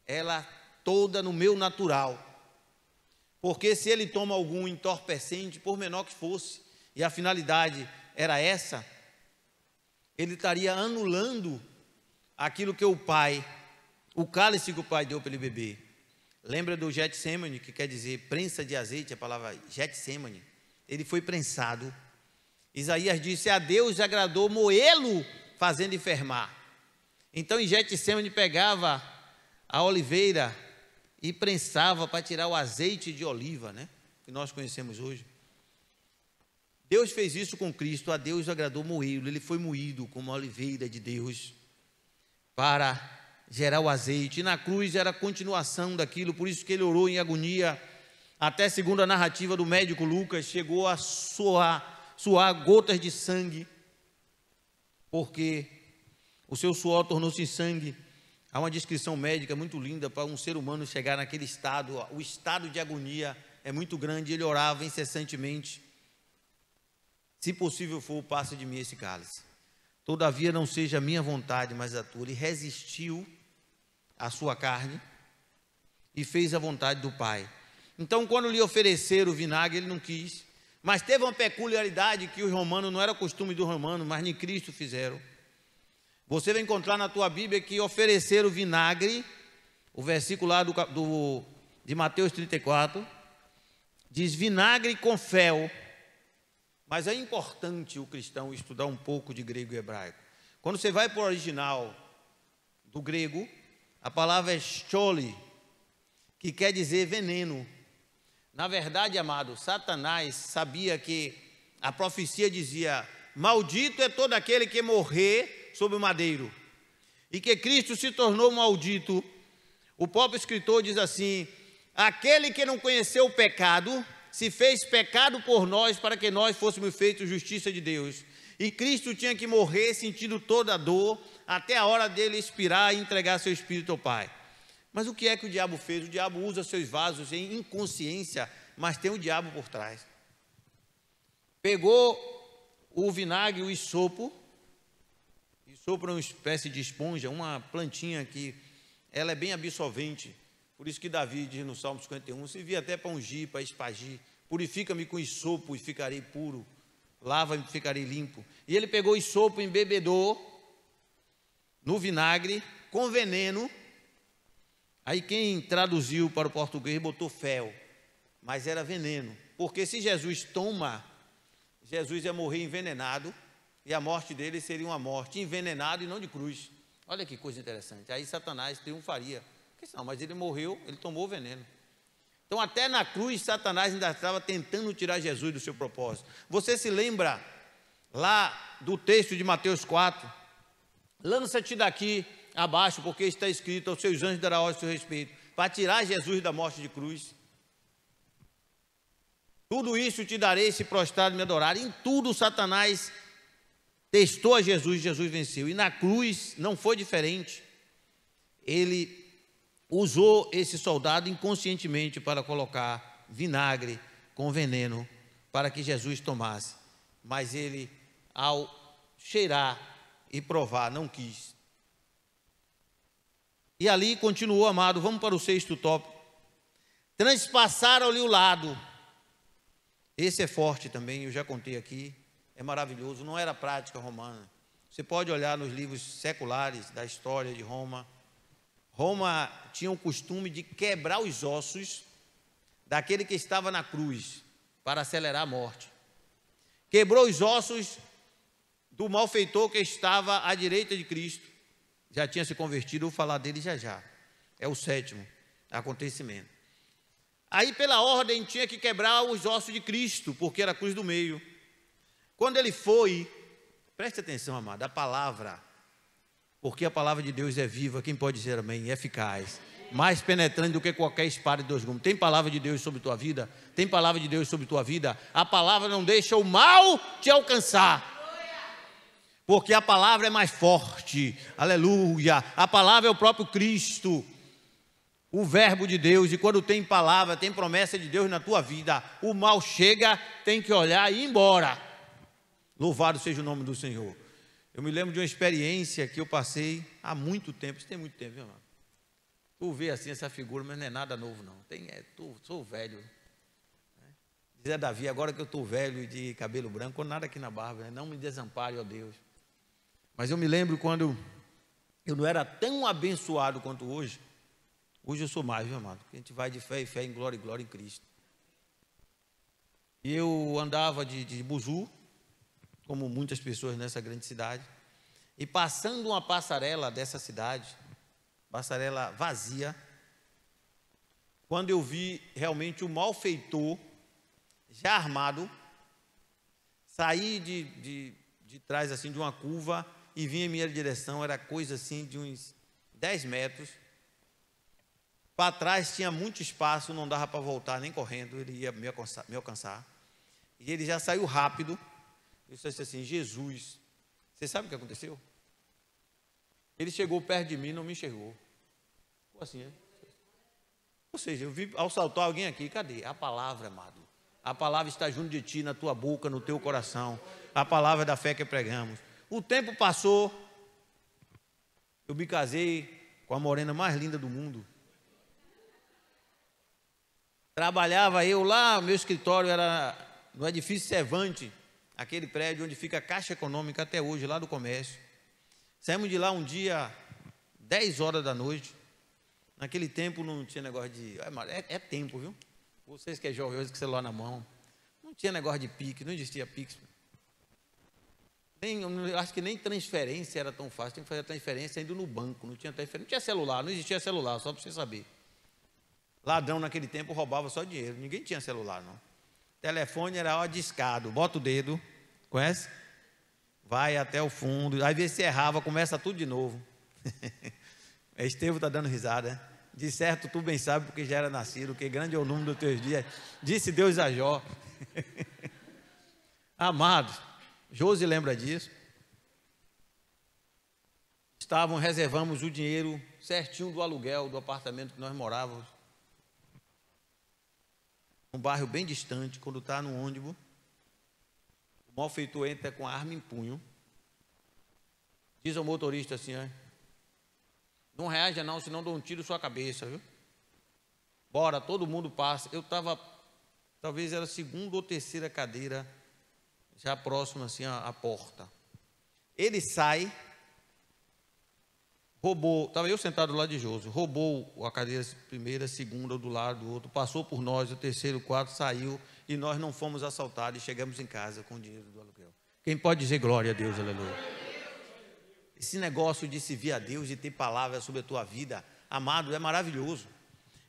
ela toda no meu natural. Porque se ele toma algum entorpecente, por menor que fosse, e a finalidade era essa, ele estaria anulando aquilo que o cálice que o Pai deu para ele beber. Lembra do Getsemane, que quer dizer prensa de azeite, a palavra Getsemane. Ele foi prensado. Isaías disse, a Deus agradou moê-lo, fazendo enfermar. Então em Getsemane pegava a oliveira e prensava para tirar o azeite de oliva, né? Que nós conhecemos hoje. Deus fez isso com Cristo, a Deus agradou moê-lo, ele foi moído como a oliveira de Deus para gerar o azeite, e na cruz era a continuação daquilo, por isso que ele orou em agonia, até segundo a narrativa do médico Lucas, chegou a suar gotas de sangue, porque o seu suor tornou-se em sangue. Há uma descrição médica muito linda para um ser humano chegar naquele estado, o estado de agonia é muito grande, ele orava incessantemente, se possível for, passa de mim esse cálice. Todavia não seja a minha vontade, mas a tua. Ele resistiu à sua carne e fez a vontade do Pai. Então, quando lhe ofereceram o vinagre, ele não quis. Mas teve uma peculiaridade que os romanos, não era costume dos romanos, mas nem Cristo fizeram. Você vai encontrar na tua Bíblia que ofereceram o vinagre, o versículo lá de Mateus 34, diz vinagre com fel. Mas é importante o cristão estudar um pouco de grego e hebraico. Quando você vai para o original do grego, a palavra é stoli, que quer dizer veneno. Na verdade, amado, Satanás sabia que a profecia dizia, maldito é todo aquele que morrer sob o madeiro. E que Cristo se tornou maldito. O próprio escritor diz assim, aquele que não conheceu o pecado, se fez pecado por nós, para que nós fôssemos feitos justiça de Deus. E Cristo tinha que morrer sentindo toda a dor, até a hora dele expirar e entregar seu espírito ao Pai. Mas o que é que o diabo fez? O diabo usa seus vasos em inconsciência, mas tem o diabo por trás. Pegou o vinagre, o isopo é uma espécie de esponja, uma plantinha que ela é bem absorvente. Por isso que Davi diz no Salmo 51, se via até para ungir, para espagir, purifica-me com isopo e ficarei puro, lava-me e ficarei limpo. E ele pegou isopo, embebedou no vinagre, com veneno. Aí quem traduziu para o português botou fel, mas era veneno. Porque se Jesus toma, Jesus ia morrer envenenado, e a morte dele seria uma morte envenenada e não de cruz. Olha que coisa interessante. Aí Satanás triunfaria. Não, mas ele morreu, ele tomou o veneno. Então até na cruz Satanás ainda estava tentando tirar Jesus do seu propósito. Você se lembra lá do texto de Mateus 4? Lança-te daqui abaixo, porque está escrito, aos seus anjos dará ordem a seu respeito, para tirar Jesus da morte de cruz. Tudo isso te darei se prostrado me adorar. Em tudo Satanás testou a Jesus, Jesus venceu. E na cruz não foi diferente. Ele usou esse soldado inconscientemente para colocar vinagre com veneno para que Jesus tomasse. Mas ele, ao cheirar e provar, não quis. E ali continuou, amado, vamos para o 6º tópico. Transpassaram-lhe o lado. Esse é forte também, eu já contei aqui, é maravilhoso, não era prática romana. Você pode olhar nos livros seculares da história de Roma. Roma tinha o costume de quebrar os ossos daquele que estava na cruz, para acelerar a morte. Quebrou os ossos do malfeitor que estava à direita de Cristo. Já tinha se convertido, eu vou falar dele já já. É o 7º acontecimento. Aí, pela ordem, tinha que quebrar os ossos de Cristo, porque era a cruz do meio. Quando ele foi, preste atenção, amado, a palavra, porque a palavra de Deus é viva, quem pode dizer amém? É eficaz, mais penetrante do que qualquer espada de 2 gumes. Tem palavra de Deus sobre tua vida? Tem palavra de Deus sobre tua vida? A palavra não deixa o mal te alcançar, porque a palavra é mais forte, aleluia. A palavra é o próprio Cristo, o verbo de Deus, e quando tem palavra, tem promessa de Deus na tua vida, o mal chega, tem que olhar e ir embora. Louvado seja o nome do Senhor. Eu me lembro de uma experiência que eu passei há muito tempo, isso tem muito tempo, viu, irmão? Tu vê assim essa figura, mas não é nada novo não, sou velho. Dizia Davi, agora que eu estou velho e de cabelo branco, nada aqui na barba, não me desampare, ó Deus. Mas eu me lembro quando eu não era tão abençoado quanto hoje. Hoje eu sou mais, viu, amado? A gente vai de fé em fé, em glória e glória em Cristo. E eu andava de buzu, como muitas pessoas nessa grande cidade, e passando uma passarela dessa cidade, passarela vazia, quando eu vi realmente o malfeitor, já armado, sair de trás assim de uma curva e vinha em minha direção, era coisa assim de uns 10 metros, para trás tinha muito espaço, não dava para voltar nem correndo, ele ia me alcançar, e ele já saiu rápido. Eu disse assim, Jesus, você sabe o que aconteceu? Ele chegou perto de mim e não me enxergou. Ficou assim, né? Ou seja, eu vi ao saltar alguém aqui, cadê? A palavra, amado. A palavra está junto de ti, na tua boca, no teu coração. A palavra da fé que pregamos. O tempo passou, eu me casei com a morena mais linda do mundo. Trabalhava eu lá, meu escritório era no edifício Cervantes, aquele prédio onde fica a Caixa Econômica até hoje, lá do comércio. Saímos de lá um dia, 10 horas da noite. Naquele tempo não tinha negócio de... É tempo, viu? Vocês que é jovem hoje com o celular na mão. Não tinha negócio de Pix, não existia Pix. Acho que nem transferência era tão fácil. Tinha que fazer transferência indo no banco. Não tinha transferência, não tinha celular, não existia celular, só para você saber. Ladrão naquele tempo roubava só dinheiro. Ninguém tinha celular, não. Telefone era discado. Bota o dedo, conhece? Vai até o fundo. Aí vê se errava, começa tudo de novo. Estevão está dando risada, né? De certo, tu bem sabe, porque já era nascido, que grande é o número dos teus dias. Disse Deus a Jó. Amados, Josi lembra disso. Reservamos o dinheiro certinho do aluguel do apartamento que nós morávamos. Um bairro bem distante, quando está no ônibus, o malfeitor entra com a arma em punho. Diz ao motorista assim, ó, não reaja não, senão dou um tiro na sua cabeça, viu? Bora, todo mundo passa. Eu estava, talvez era a 2ª ou 3ª cadeira, já próximo assim à porta. Ele sai, roubou, estava eu sentado do lado de Josi, roubou a cadeira 1ª, 2ª, do lado do outro, passou por nós, o 3º, 4º, saiu, e nós não fomos assaltados e chegamos em casa com o dinheiro do aluguel. Quem pode dizer glória a Deus, aleluia? Esse negócio de servir a Deus, de ter palavra sobre a tua vida, amado, é maravilhoso.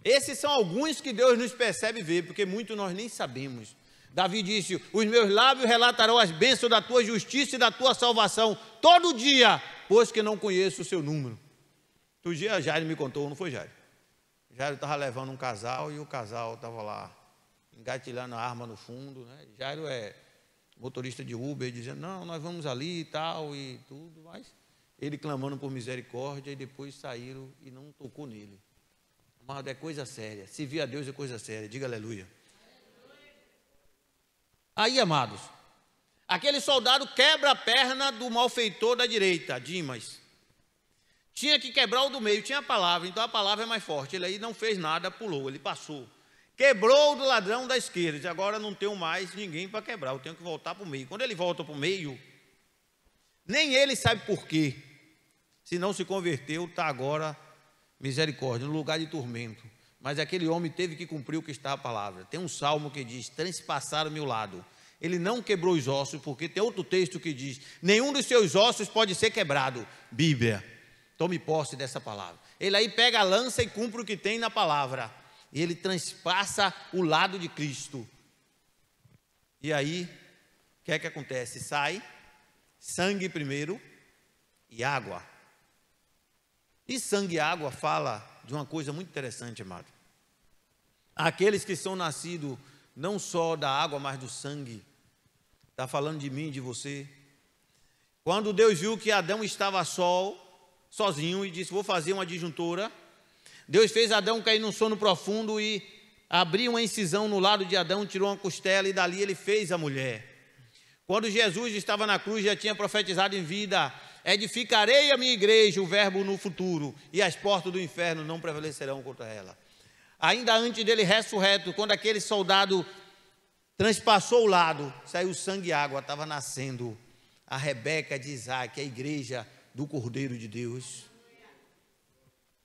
Esses são alguns que Deus nos percebe ver, porque muitos nós nem sabemos. Davi disse, os meus lábios relatarão as bênçãos da tua justiça e da tua salvação, todo dia, pois que não conheço o seu número. Outro dia Jairo me contou, não foi Jairo? Jairo estava levando um casal e o casal estava lá, engatilhando a arma no fundo, né? Jairo é motorista de Uber, dizendo, não, nós vamos ali e tal, e tudo, mas... Ele clamando por misericórdia e depois saíram e não tocou nele. Amado, é coisa séria. Servir a Deus é coisa séria. Diga aleluia. Aí, amados, aquele soldado quebra a perna do malfeitor da direita, Dimas. Tinha que quebrar o do meio, tinha a palavra, então a palavra é mais forte. Ele aí não fez nada, pulou, ele passou. Quebrou o do ladrão da esquerda, disse, agora não tenho mais ninguém para quebrar, eu tenho que voltar para o meio. Quando ele volta para o meio, nem ele sabe por quê. Se não se converteu, está agora, misericórdia, no lugar de tormento. Mas aquele homem teve que cumprir o que está a palavra. Tem um salmo que diz, transpassaram o meu lado. Ele não quebrou os ossos, porque tem outro texto que diz, nenhum dos seus ossos pode ser quebrado. Bíblia. Tome posse dessa palavra. Ele aí pega a lança e cumpre o que tem na palavra. E ele transpassa o lado de Cristo. E aí, o que é que acontece? Sai sangue primeiro e água. E sangue e água fala de uma coisa muito interessante, amado. Aqueles que são nascidos não só da água, mas do sangue. Está falando de mim e de você. Quando Deus viu que Adão estava sozinho e disse, vou fazer uma disjuntora. Deus fez Adão cair num sono profundo e abriu uma incisão no lado de Adão, tirou uma costela e dali ele fez a mulher. Quando Jesus estava na cruz, já tinha profetizado em vida, edificarei a minha igreja, o verbo no futuro, e as portas do inferno não prevalecerão contra ela. Ainda antes dele ressurreto, quando aquele soldado transpassou o lado, saiu sangue e água, estava nascendo a Rebeca de Isaac, a igreja do Cordeiro de Deus.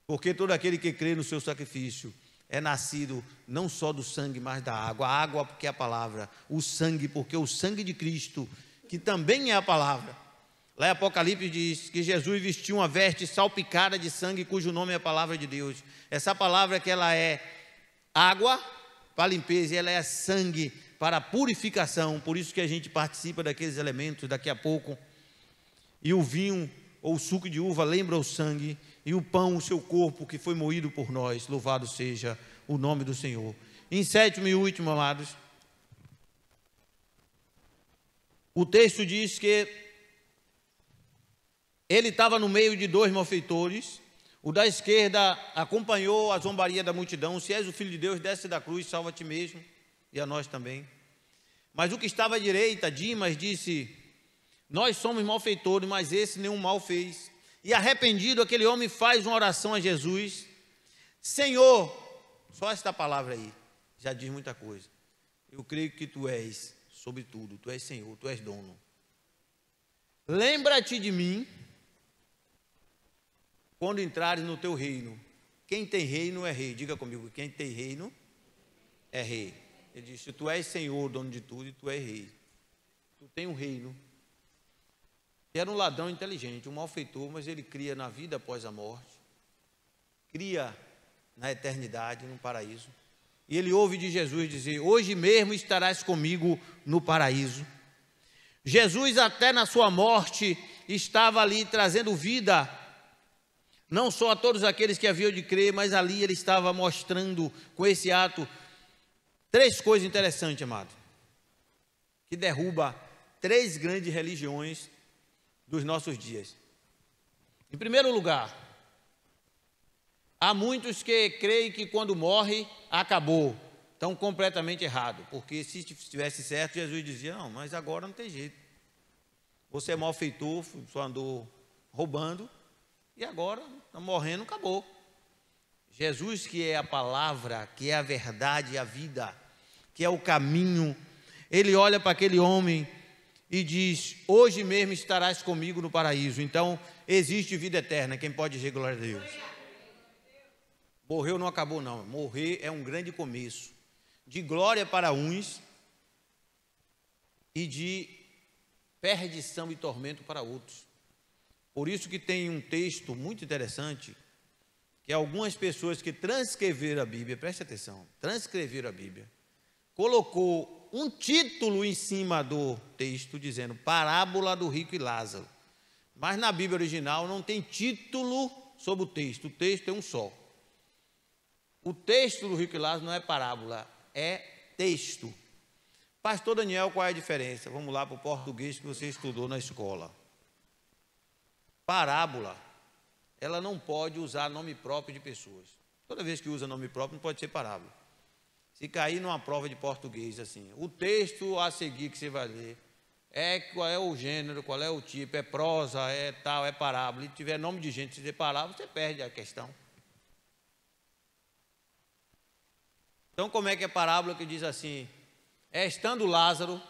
Porque todo aquele que crê no seu sacrifício é nascido não só do sangue, mas da água. A água porque é a palavra, o sangue porque é o sangue de Cristo, que também é a palavra. Lá em Apocalipse diz que Jesus vestiu uma veste salpicada de sangue, cujo nome é a palavra de Deus. Essa palavra que ela é água para limpeza e ela é sangue para purificação. Por isso que a gente participa daqueles elementos daqui a pouco. E o vinho ou o suco de uva lembra o sangue, e o pão, o seu corpo, que foi moído por nós. Louvado seja o nome do Senhor. Em sétimo e último, amados, o texto diz que ele estava no meio de dois malfeitores. O da esquerda acompanhou a zombaria da multidão. Se és o Filho de Deus, desce da cruz, salva a ti mesmo e a nós também. Mas o que estava à direita, Dimas, disse, nós somos malfeitores, mas esse nenhum mal fez. E arrependido, aquele homem faz uma oração a Jesus. Senhor, só esta palavra aí, já diz muita coisa. Eu creio que tu és sobre tudo, tu és Senhor, tu és dono. Lembra-te de mim quando entrares no teu reino. Quem tem reino é rei. Diga comigo, quem tem reino é rei. Ele disse, tu és Senhor, dono de tudo, e tu és rei. Tu tem um reino. Era um ladrão inteligente, um malfeitor, mas ele cria na vida após a morte, cria na eternidade, no paraíso. E ele ouve de Jesus dizer, hoje mesmo estarás comigo no paraíso. Jesus até na sua morte estava ali trazendo vida, não só a todos aqueles que haviam de crer, mas ali ele estava mostrando com esse ato três coisas interessantes, amado, que derruba três grandes religiões dos nossos dias. Em primeiro lugar, há muitos que creem que quando morre, acabou. Estão completamente errados, porque se estivesse certo, Jesus dizia, não, mas agora não tem jeito. Você é malfeitor, só andou roubando, e agora, está morrendo, acabou. Jesus, que é a palavra, que é a verdade e a vida, que é o caminho, ele olha para aquele homem e diz, hoje mesmo estarás comigo no paraíso. Então, existe vida eterna, quem pode dizer glória a Deus? Morreu não acabou não, morrer é um grande começo, de glória para uns e de perdição e tormento para outros. Por isso que tem um texto muito interessante, que algumas pessoas que transcreveram a Bíblia, preste atenção, transcreveram a Bíblia, colocou um título em cima do texto, dizendo, parábola do rico e Lázaro. Mas na Bíblia original não tem título sobre o texto é um só. O texto do rico e Lázaro não é parábola, é texto. Pastor Daniel, qual é a diferença? Vamos lá para o português que você estudou na escola. Parábola, ela não pode usar nome próprio de pessoas. Toda vez que usa nome próprio, não pode ser parábola. Se cair numa prova de português, assim, o texto a seguir que você vai ler, qual é o gênero, qual é o tipo, é prosa, é tal, é parábola. E tiver nome de gente, se dizer parábola, você perde a questão. Então, como é que é parábola que diz assim? Estando Lázaro.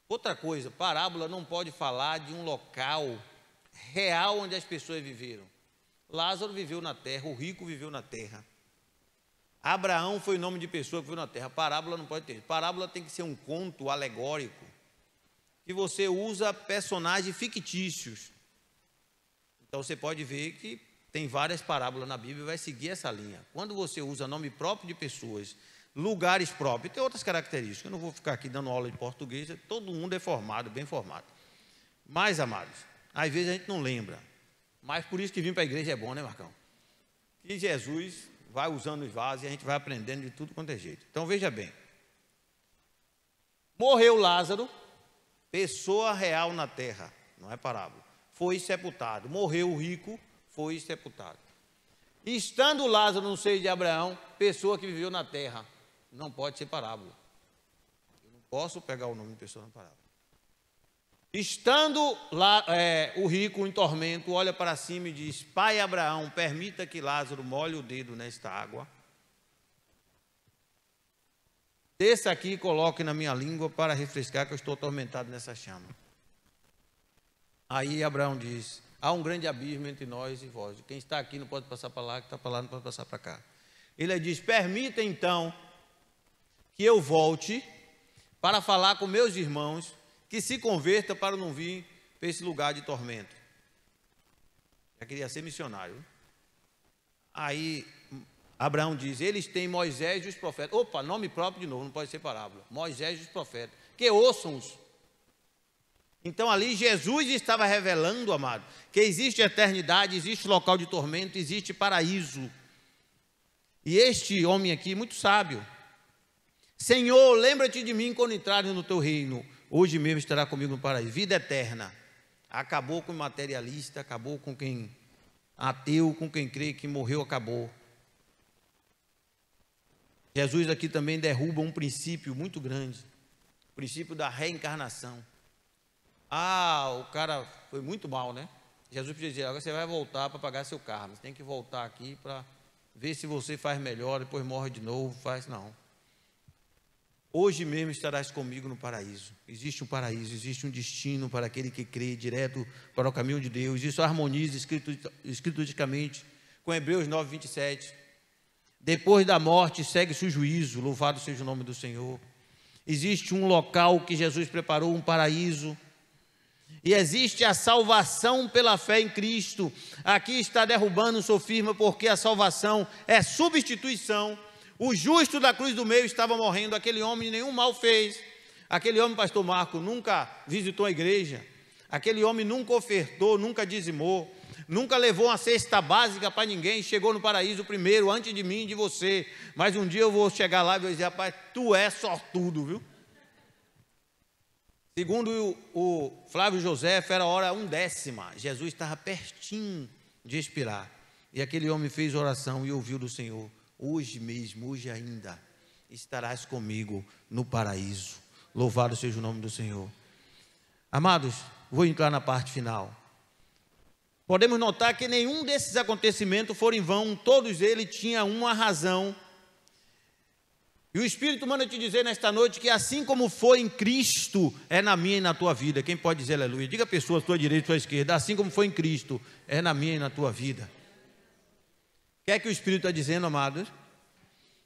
Outra coisa, parábola não pode falar de um local real onde as pessoas viveram. Lázaro viveu na terra, o rico viveu na terra. Abraão foi o nome de pessoa que viveu na terra. Parábola não pode ter. Parábola tem que ser um conto alegórico, que você usa personagens fictícios. Então você pode ver que tem várias parábolas na Bíblia e vai seguir essa linha. Quando você usa nome próprio de pessoas, lugares próprios, tem outras características. Eu não vou ficar aqui dando aula de português, todo mundo é formado, bem formado. Mas, amados, às vezes a gente não lembra. Mas por isso que vir para a igreja é bom, né, Marcão? Que Jesus vai usando os vasos e a gente vai aprendendo de tudo quanto é jeito. Então veja bem. Morreu Lázaro, pessoa real na terra, não é parábola. Foi sepultado. Morreu o rico, foi sepultado. Estando Lázaro no seio de Abraão, pessoa que viveu na terra, não pode ser parábola. Eu não posso pegar o nome de pessoa na parábola. Estando lá, o rico em tormento, olha para cima e diz: Pai Abraão, permita que Lázaro molhe o dedo nesta água. Desça aqui e coloque na minha língua para refrescar, que eu estou atormentado nessa chama. Aí Abraão diz: há um grande abismo entre nós e vós. Quem está aqui não pode passar para lá, quem está para lá não pode passar para cá. Ele diz: permita então que eu volte para falar com meus irmãos, que se converta para não vir para esse lugar de tormento. Já queria ser missionário. Aí Abraão diz: eles têm Moisés e os profetas. Opa, nome próprio de novo, não pode ser parábola. Moisés e os profetas, que ouçam-os. Então ali Jesus estava revelando, amado, que existe eternidade, existe local de tormento, existe paraíso. E este homem aqui, muito sábio: Senhor, lembra-te de mim quando entrares no teu reino. Hoje mesmo estará comigo no paraíso. Vida eterna. Acabou com o materialista, acabou com quem ateu, com quem crê que morreu, acabou. Jesus aqui também derruba um princípio muito grande, o princípio da reencarnação. O cara foi muito mal, né? Jesus podia dizer: agora você vai voltar para pagar seu karma, você tem que voltar aqui para ver se você faz melhor, depois morre de novo, não. Hoje mesmo estarás comigo no paraíso. Existe um paraíso, existe um destino para aquele que crê direto para o caminho de Deus. Isso harmoniza escrituricamente com Hebreus 9, 27. Depois da morte segue-se o juízo, louvado seja o nome do Senhor. Existe um local que Jesus preparou, um paraíso. E existe a salvação pela fé em Cristo. Aqui está derrubando o sofisma, porque a salvação é substituição. O justo da cruz do meio estava morrendo, aquele homem nenhum mal fez. Aquele homem, pastor Marco, nunca visitou a igreja. Aquele homem nunca ofertou, nunca dizimou, nunca levou uma cesta básica para ninguém. Chegou no paraíso primeiro, antes de mim e de você. Mas um dia eu vou chegar lá e vou dizer: rapaz, tu é sortudo, viu? Segundo o Flávio José, era a hora 1/10. Jesus estava pertinho de expirar. E aquele homem fez oração e ouviu do Senhor: hoje mesmo, hoje ainda, estarás comigo no paraíso. Louvado seja o nome do Senhor. Amados, vou entrar na parte final. Podemos notar que nenhum desses acontecimentos foram em vão, todos eles tinham uma razão. E o Espírito manda te dizer nesta noite que assim como foi em Cristo, é na minha e na tua vida. Quem pode dizer aleluia? Diga a pessoa à tua direita e à tua esquerda: assim como foi em Cristo, é na minha e na tua vida. O que é que o Espírito está dizendo, amados?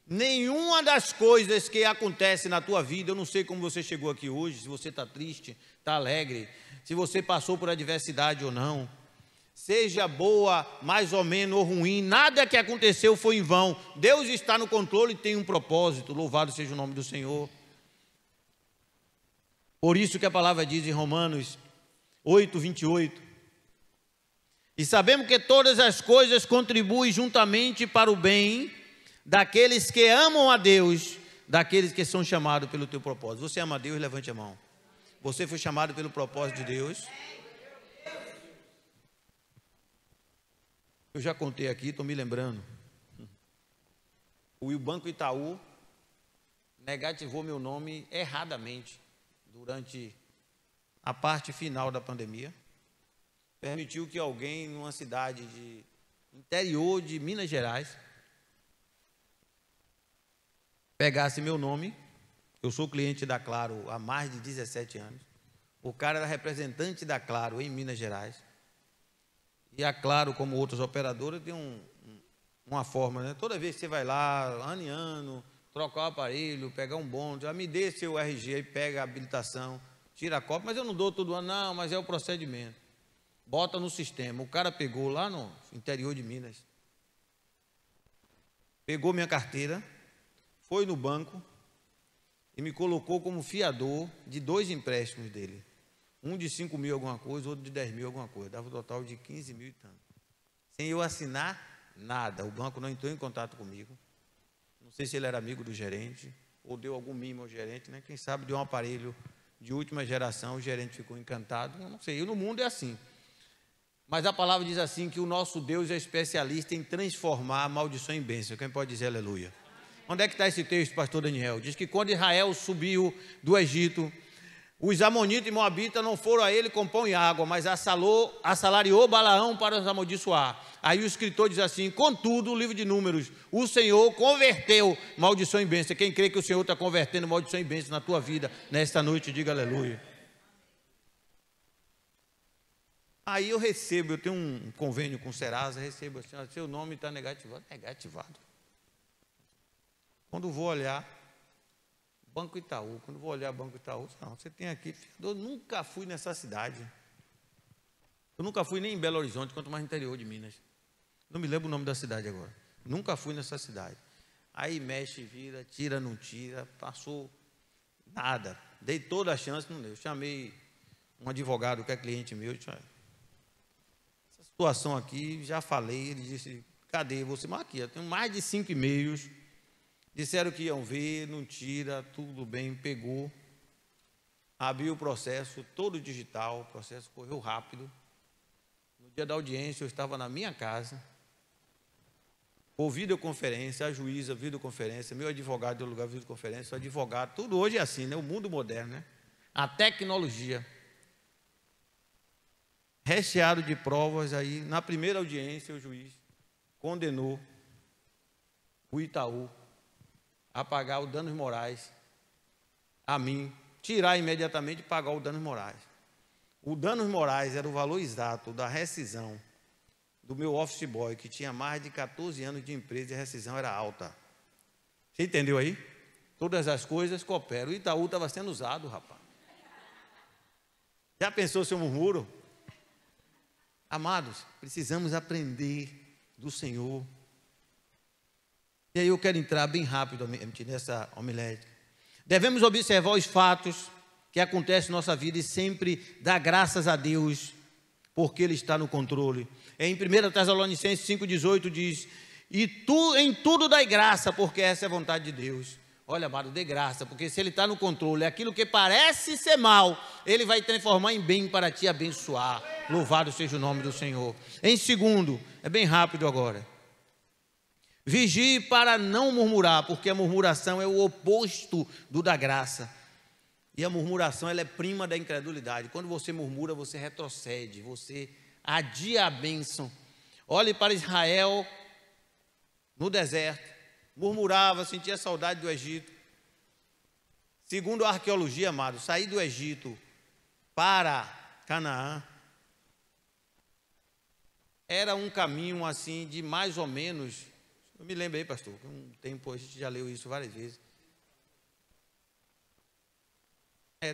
Nenhuma das coisas que acontecem na tua vida, eu não sei como você chegou aqui hoje, se você está triste, está alegre, se você passou por adversidade ou não, seja boa, mais ou menos, ou ruim, nada que aconteceu foi em vão. Deus está no controle e tem um propósito. Louvado seja o nome do Senhor. Por isso que a palavra diz em Romanos 8, 28: e sabemos que todas as coisas contribuem juntamente para o bem daqueles que amam a Deus, daqueles que são chamados pelo teu propósito. Você ama a Deus? Levante a mão. Você foi chamado pelo propósito de Deus? Eu já contei aqui, estou me lembrando. O Banco Itaú negativou meu nome erradamente. durante a parte final da pandemia, permitiu que alguém numa cidade de interior de Minas Gerais pegasse meu nome. Eu sou cliente da Claro há mais de 17 anos. O cara era representante da Claro em Minas Gerais. E a Claro, como outras operadoras, tem uma forma, né? Toda vez que você vai lá, ano em ano, trocar o aparelho, pegar um bônus, já me dê seu RG, aí pega a habilitação, tira a cópia, mas eu não dou todo ano, não, mas é o procedimento. Bota no sistema. O cara pegou lá no interior de Minas, pegou minha carteira, foi no banco e me colocou como fiador de 2 empréstimos dele. Um de 5 mil alguma coisa, outro de 10 mil alguma coisa. Dava um total de 15 mil e tanto. Sem eu assinar nada. O banco não entrou em contato comigo. Não sei se ele era amigo do gerente ou deu algum mimo ao gerente, né? Quem sabe deu um aparelho de última geração, o gerente ficou encantado. Eu não sei, no mundo é assim. Mas a palavra diz assim, que o nosso Deus é especialista em transformar a maldição em bênção. Quem pode dizer aleluia? Onde é que está esse texto, pastor Daniel? Diz que quando Israel subiu do Egito, os amonitas e moabitas não foram a ele com pão e água, mas assalariou Balaão para os amaldiçoar. Aí o escritor diz assim: contudo, o livro de Números, o Senhor converteu maldição em bênção. Quem crê que o Senhor está convertendo maldição em bênção na tua vida nesta noite, diga aleluia. Aí eu tenho um convênio com o Serasa, recebo assim: seu nome está negativado. Negativado. Quando vou olhar, Banco Itaú, quando vou olhar Banco Itaú, não, você tem aqui, eu nunca fui nessa cidade. Eu nunca fui nem em Belo Horizonte, quanto mais no interior de Minas. Não me lembro o nome da cidade agora. Nunca fui nessa cidade. Aí mexe, vira, tira, não tira, passou nada. Dei toda a chance, não deu. Eu chamei um advogado que é cliente meu, disse: essa situação aqui, já falei. Ele disse: cadê você? Mas aqui, eu tenho mais de 5 e-mails. Disseram que iam ver, não tira, tudo bem, pegou, abriu o processo, todo digital, o processo correu rápido. No dia da audiência, eu estava na minha casa, por videoconferência, a juíza, videoconferência, meu advogado deu lugar, videoconferência, o advogado, tudo hoje é assim, né? O mundo moderno, né? A tecnologia, recheado de provas. Aí, na primeira audiência, o juiz condenou o Itaú a pagar os danos morais a mim, tirar imediatamente e pagar os danos morais. O danos morais era o valor exato da rescisão do meu office boy, que tinha mais de 14 anos de empresa e a rescisão era alta. Você entendeu aí? Todas as coisas cooperam. O Itaú estava sendo usado, rapaz. Já pensou seu murmúrio? Amados, precisamos aprender do Senhor. E aí eu quero entrar bem rápido nessa homilética. Devemos observar os fatos que acontecem em nossa vida e sempre dar graças a Deus, porque Ele está no controle. Em 1 Tessalonicenses 5,18 diz: em tudo dai graça, porque essa é a vontade de Deus. Olha, amado, dê graça, porque se Ele está no controle, aquilo que parece ser mal, Ele vai transformar em bem para te abençoar. Louvado seja o nome do Senhor. Em segundo, é bem rápido agora. Vigie para não murmurar, porque a murmuração é o oposto do da graça. E a murmuração, ela é prima da incredulidade. Quando você murmura, você retrocede, você adia a bênção. Olhe para Israel no deserto, murmurava, sentia saudade do Egito. Segundo a arqueologia, amado, sair do Egito para Canaã era um caminho assim de mais ou menos... Eu me lembrei, pastor, que um tempo a gente já leu isso várias vezes.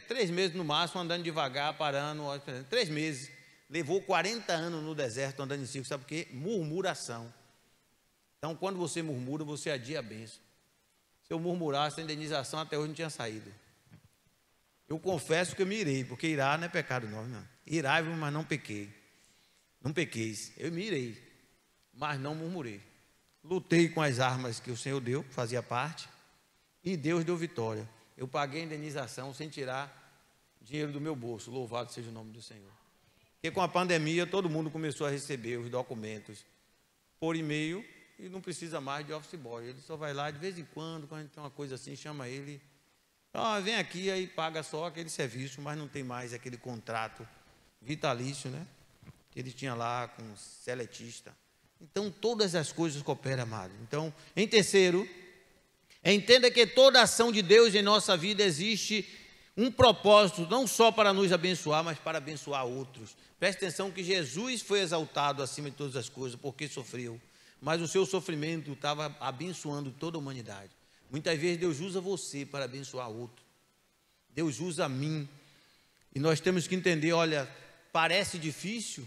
3 meses no máximo, andando devagar, parando. 3 meses. Levou 40 anos no deserto, andando em círculo. Sabe por quê? Murmuração. Então, quando você murmura, você adia a bênção. Se eu murmurasse, a indenização até hoje não tinha saído. Eu confesso que eu me irei, porque irá não é pecado não. Irai-vos, mas não pequei. Não pequeis. Eu me irei, mas não murmurei. Lutei com as armas que o Senhor deu, fazia parte, e Deus deu vitória. Eu paguei a indenização sem tirar dinheiro do meu bolso. Louvado seja o nome do Senhor. Porque com a pandemia, todo mundo começou a receber os documentos por e-mail e não precisa mais de office boy. Ele só vai lá de vez em quando a gente tem uma coisa assim, chama ele Vem aqui, aí paga só aquele serviço, mas não tem mais aquele contrato vitalício, né? Que ele tinha lá com o seletista. Então, todas as coisas cooperam, amado. Então, em terceiro, entenda que toda ação de Deus em nossa vida existe um propósito, não só para nos abençoar, mas para abençoar outros. Preste atenção que Jesus foi exaltado acima de todas as coisas, porque sofreu. Mas o seu sofrimento estava abençoando toda a humanidade. Muitas vezes Deus usa você para abençoar outro. Deus usa a mim. E nós temos que entender, olha, parece difícil,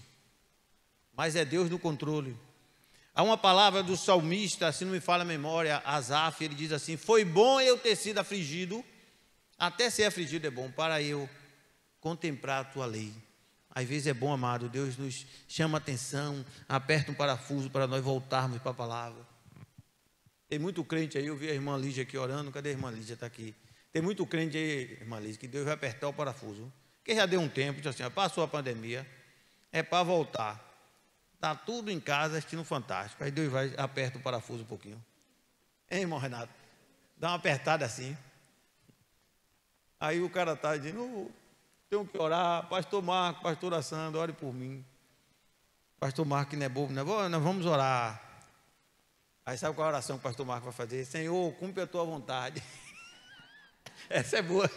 mas é Deus no controle. Há uma palavra do salmista, se não me falha a memória, Asaf, ele diz assim: foi bom eu ter sido afligido, até ser afligido é bom, para eu contemplar a tua lei. Às vezes é bom, amado, Deus nos chama a atenção, aperta um parafuso para nós voltarmos para a palavra. Tem muito crente aí, eu vi a irmã Lígia aqui orando, cadê a irmã Lígia? Está aqui. Tem muito crente aí, irmã Lígia, que Deus vai apertar o parafuso. Que já deu um tempo, disse assim, passou a pandemia, é para voltar. Está tudo em casa assistindo Fantástico. Aí Deus vai, aperta o parafuso um pouquinho. Hein, irmão Renato? Dá uma apertada assim. Aí o cara está dizendo, tenho que orar, pastor Marco, pastora Sandra, ore por mim. Pastor Marco, que não é bobo, não é bobo, nós vamos orar. Aí sabe qual é a oração que o pastor Marco vai fazer? Senhor, cumpre a tua vontade. Essa é boa.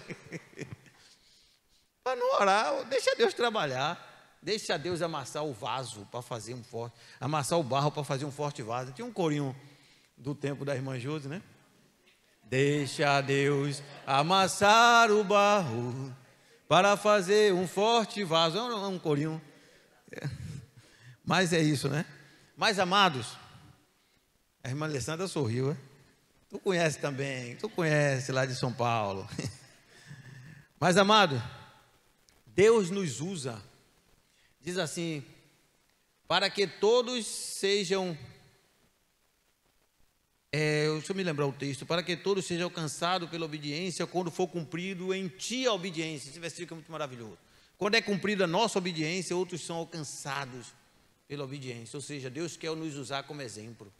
Para não orar, deixa Deus trabalhar. Deixa Deus amassar o vaso para fazer um forte, amassar o barro para fazer um forte vaso. Tinha um corinho do tempo da irmã Josi, né? Deixa Deus amassar o barro para fazer um forte vaso. É um corinho. Mas é isso, né? Mas, amados, a irmã Alessandra sorriu, né? Tu conhece também, tu conhece lá de São Paulo. Mas, amado, Deus nos usa. Diz assim, para que todos sejam, deixa eu me lembrar o texto, para que todos sejam alcançados pela obediência, quando for cumprido em ti a obediência. Esse versículo é muito maravilhoso. Quando é cumprida a nossa obediência, outros são alcançados pela obediência. Ou seja, Deus quer nos usar como exemplo.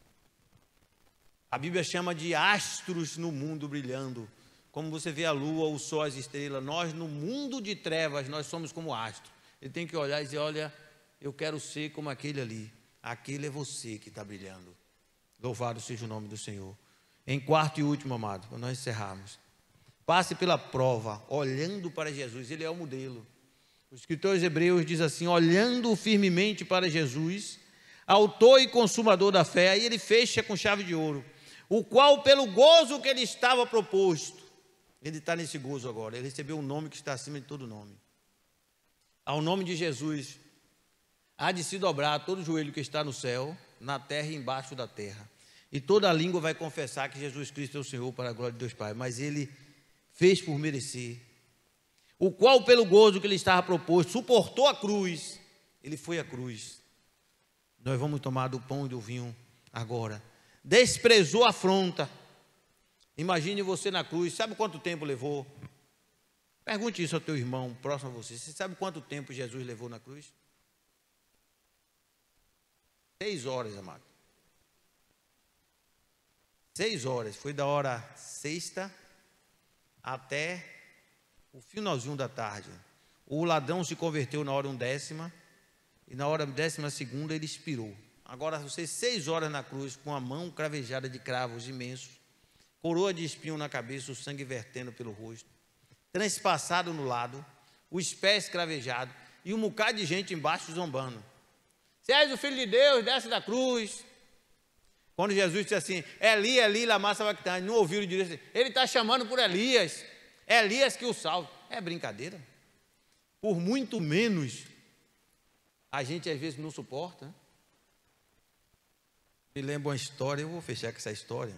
A Bíblia chama de astros no mundo brilhando. Como você vê a lua, o sol, as estrelas, nós no mundo de trevas, nós somos como astros. Ele tem que olhar e dizer, olha, eu quero ser como aquele ali. Aquele é você que está brilhando. Louvado seja o nome do Senhor. Em quarto e último, amado, para nós encerrarmos. Passe pela prova, olhando para Jesus. Ele é o modelo. O escritor aos Hebreus diz assim, olhando firmemente para Jesus, autor e consumador da fé. Aí ele fecha com chave de ouro. O qual, pelo gozo que ele estava proposto, ele está nesse gozo agora. Ele recebeu um nome que está acima de todo nome. Ao nome de Jesus, há de se dobrar todo joelho que está no céu, na terra e embaixo da terra. E toda língua vai confessar que Jesus Cristo é o Senhor para a glória de Deus Pai. Mas Ele fez por merecer. O qual, pelo gozo que lhe estava proposto, suportou a cruz. Ele foi à cruz. Nós vamos tomar do pão e do vinho agora. Desprezou a afronta. Imagine você na cruz. Sabe quanto tempo levou? Pergunte isso ao teu irmão próximo a você. Você sabe quanto tempo Jesus levou na cruz? 6 horas, amado. 6 horas. Foi da hora sexta até o finalzinho da tarde. O ladrão se converteu na hora 1/10 e na hora 12ª ele expirou. Agora você 6 horas na cruz com a mão cravejada de cravos imensos, coroa de espinho na cabeça, o sangue vertendo pelo rosto, transpassado no lado, os pés cravejados e um bocado de gente embaixo zombando. Se és o Filho de Deus, desce da cruz. Quando Jesus disse assim, Eli, Eli, lama sabactani, não ouviram direito, ele está chamando por Elias, Elias que o salve. É brincadeira. Por muito menos, a gente às vezes não suporta, né? Me lembro uma história, eu vou fechar com essa história.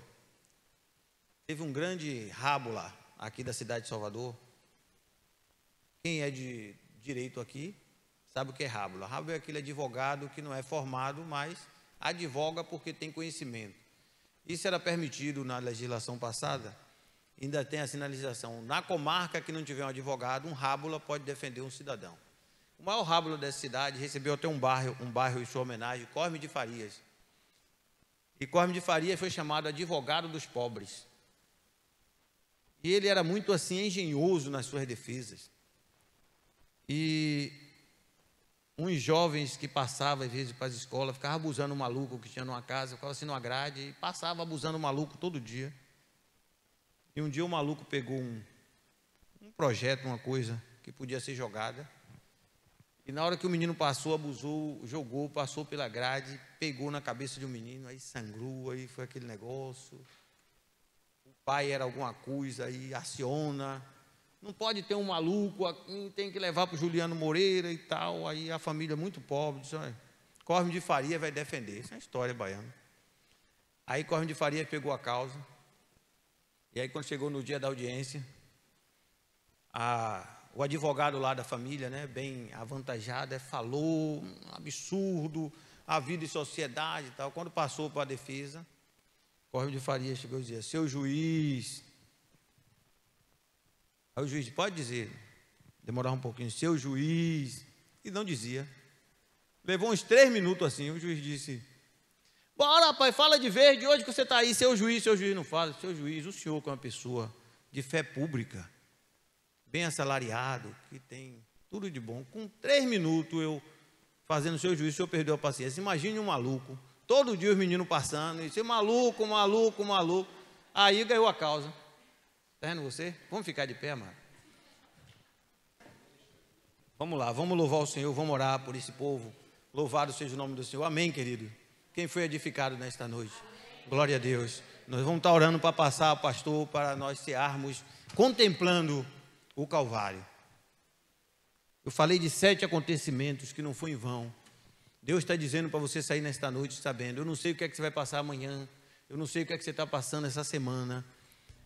Teve um grande rabo lá, aqui da cidade de Salvador. Quem é de direito aqui sabe o que é rábula. Rábula é aquele advogado que não é formado, mas advoga porque tem conhecimento. Isso era permitido na legislação passada. Ainda tem a sinalização. Na comarca que não tiver um advogado, um rábula pode defender um cidadão. O maior rábula dessa cidade recebeu até um bairro em sua homenagem, Cosme de Farias. E Cosme de Farias foi chamado advogado dos pobres. E ele era muito assim engenhoso nas suas defesas. E uns jovens que passavam às vezes para as escolas, ficavam abusando o maluco que tinha numa casa, ficava assim numa grade e passava abusando o maluco todo dia. E um dia o maluco pegou um projeto, uma coisa que podia ser jogada. E na hora que o menino passou, abusou, jogou, passou pela grade, pegou na cabeça de um menino, aí sangrou, aí foi aquele negócio. O pai era alguma coisa, aí aciona. Não pode ter um maluco, tem que levar para o Juliano Moreira e tal. Aí a família muito pobre disse, olha, Cosme de Faria vai defender. Isso é uma história baiana. Aí Cosme de Faria pegou a causa. E aí quando chegou no dia da audiência, o advogado lá da família, né, bem avantajado, falou um absurdo, a vida e sociedade e tal. Quando passou para a defesa, Cosme de Faria chegou e dizia, seu juiz... Aí o juiz, pode dizer, demorava um pouquinho, seu juiz, e não dizia. Levou uns 3 minutos assim, o juiz disse, bora rapaz, fala de vez, de hoje que você está aí, seu juiz não fala, seu juiz, o senhor que é uma pessoa de fé pública, bem assalariado, que tem tudo de bom, com 3 minutos eu fazendo seu juiz, o senhor perdeu a paciência. Imagine um maluco, todo dia os meninos passando, e disse, maluco, aí ganhou a causa. Está vendo você? Vamos ficar de pé, amado. Vamos lá, vamos louvar o Senhor, vamos orar por esse povo. Louvado seja o nome do Senhor. Amém, querido? Quem foi edificado nesta noite? Glória a Deus. Nós vamos estar orando para passar, pastor, para nós cearmos, contemplando o Calvário. Eu falei de 7 acontecimentos que não foi em vão. Deus está dizendo para você sair nesta noite sabendo, eu não sei o que é que você vai passar amanhã, eu não sei o que é que você está passando essa semana.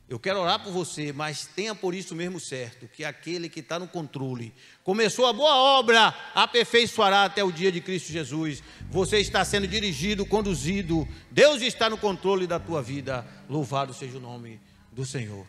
Eu quero orar por você, mas tenha por isso mesmo certo, que aquele que está no controle, começou a boa obra, aperfeiçoará até o dia de Cristo Jesus. Você está sendo dirigido, conduzido, Deus está no controle da tua vida. Louvado seja o nome do Senhor.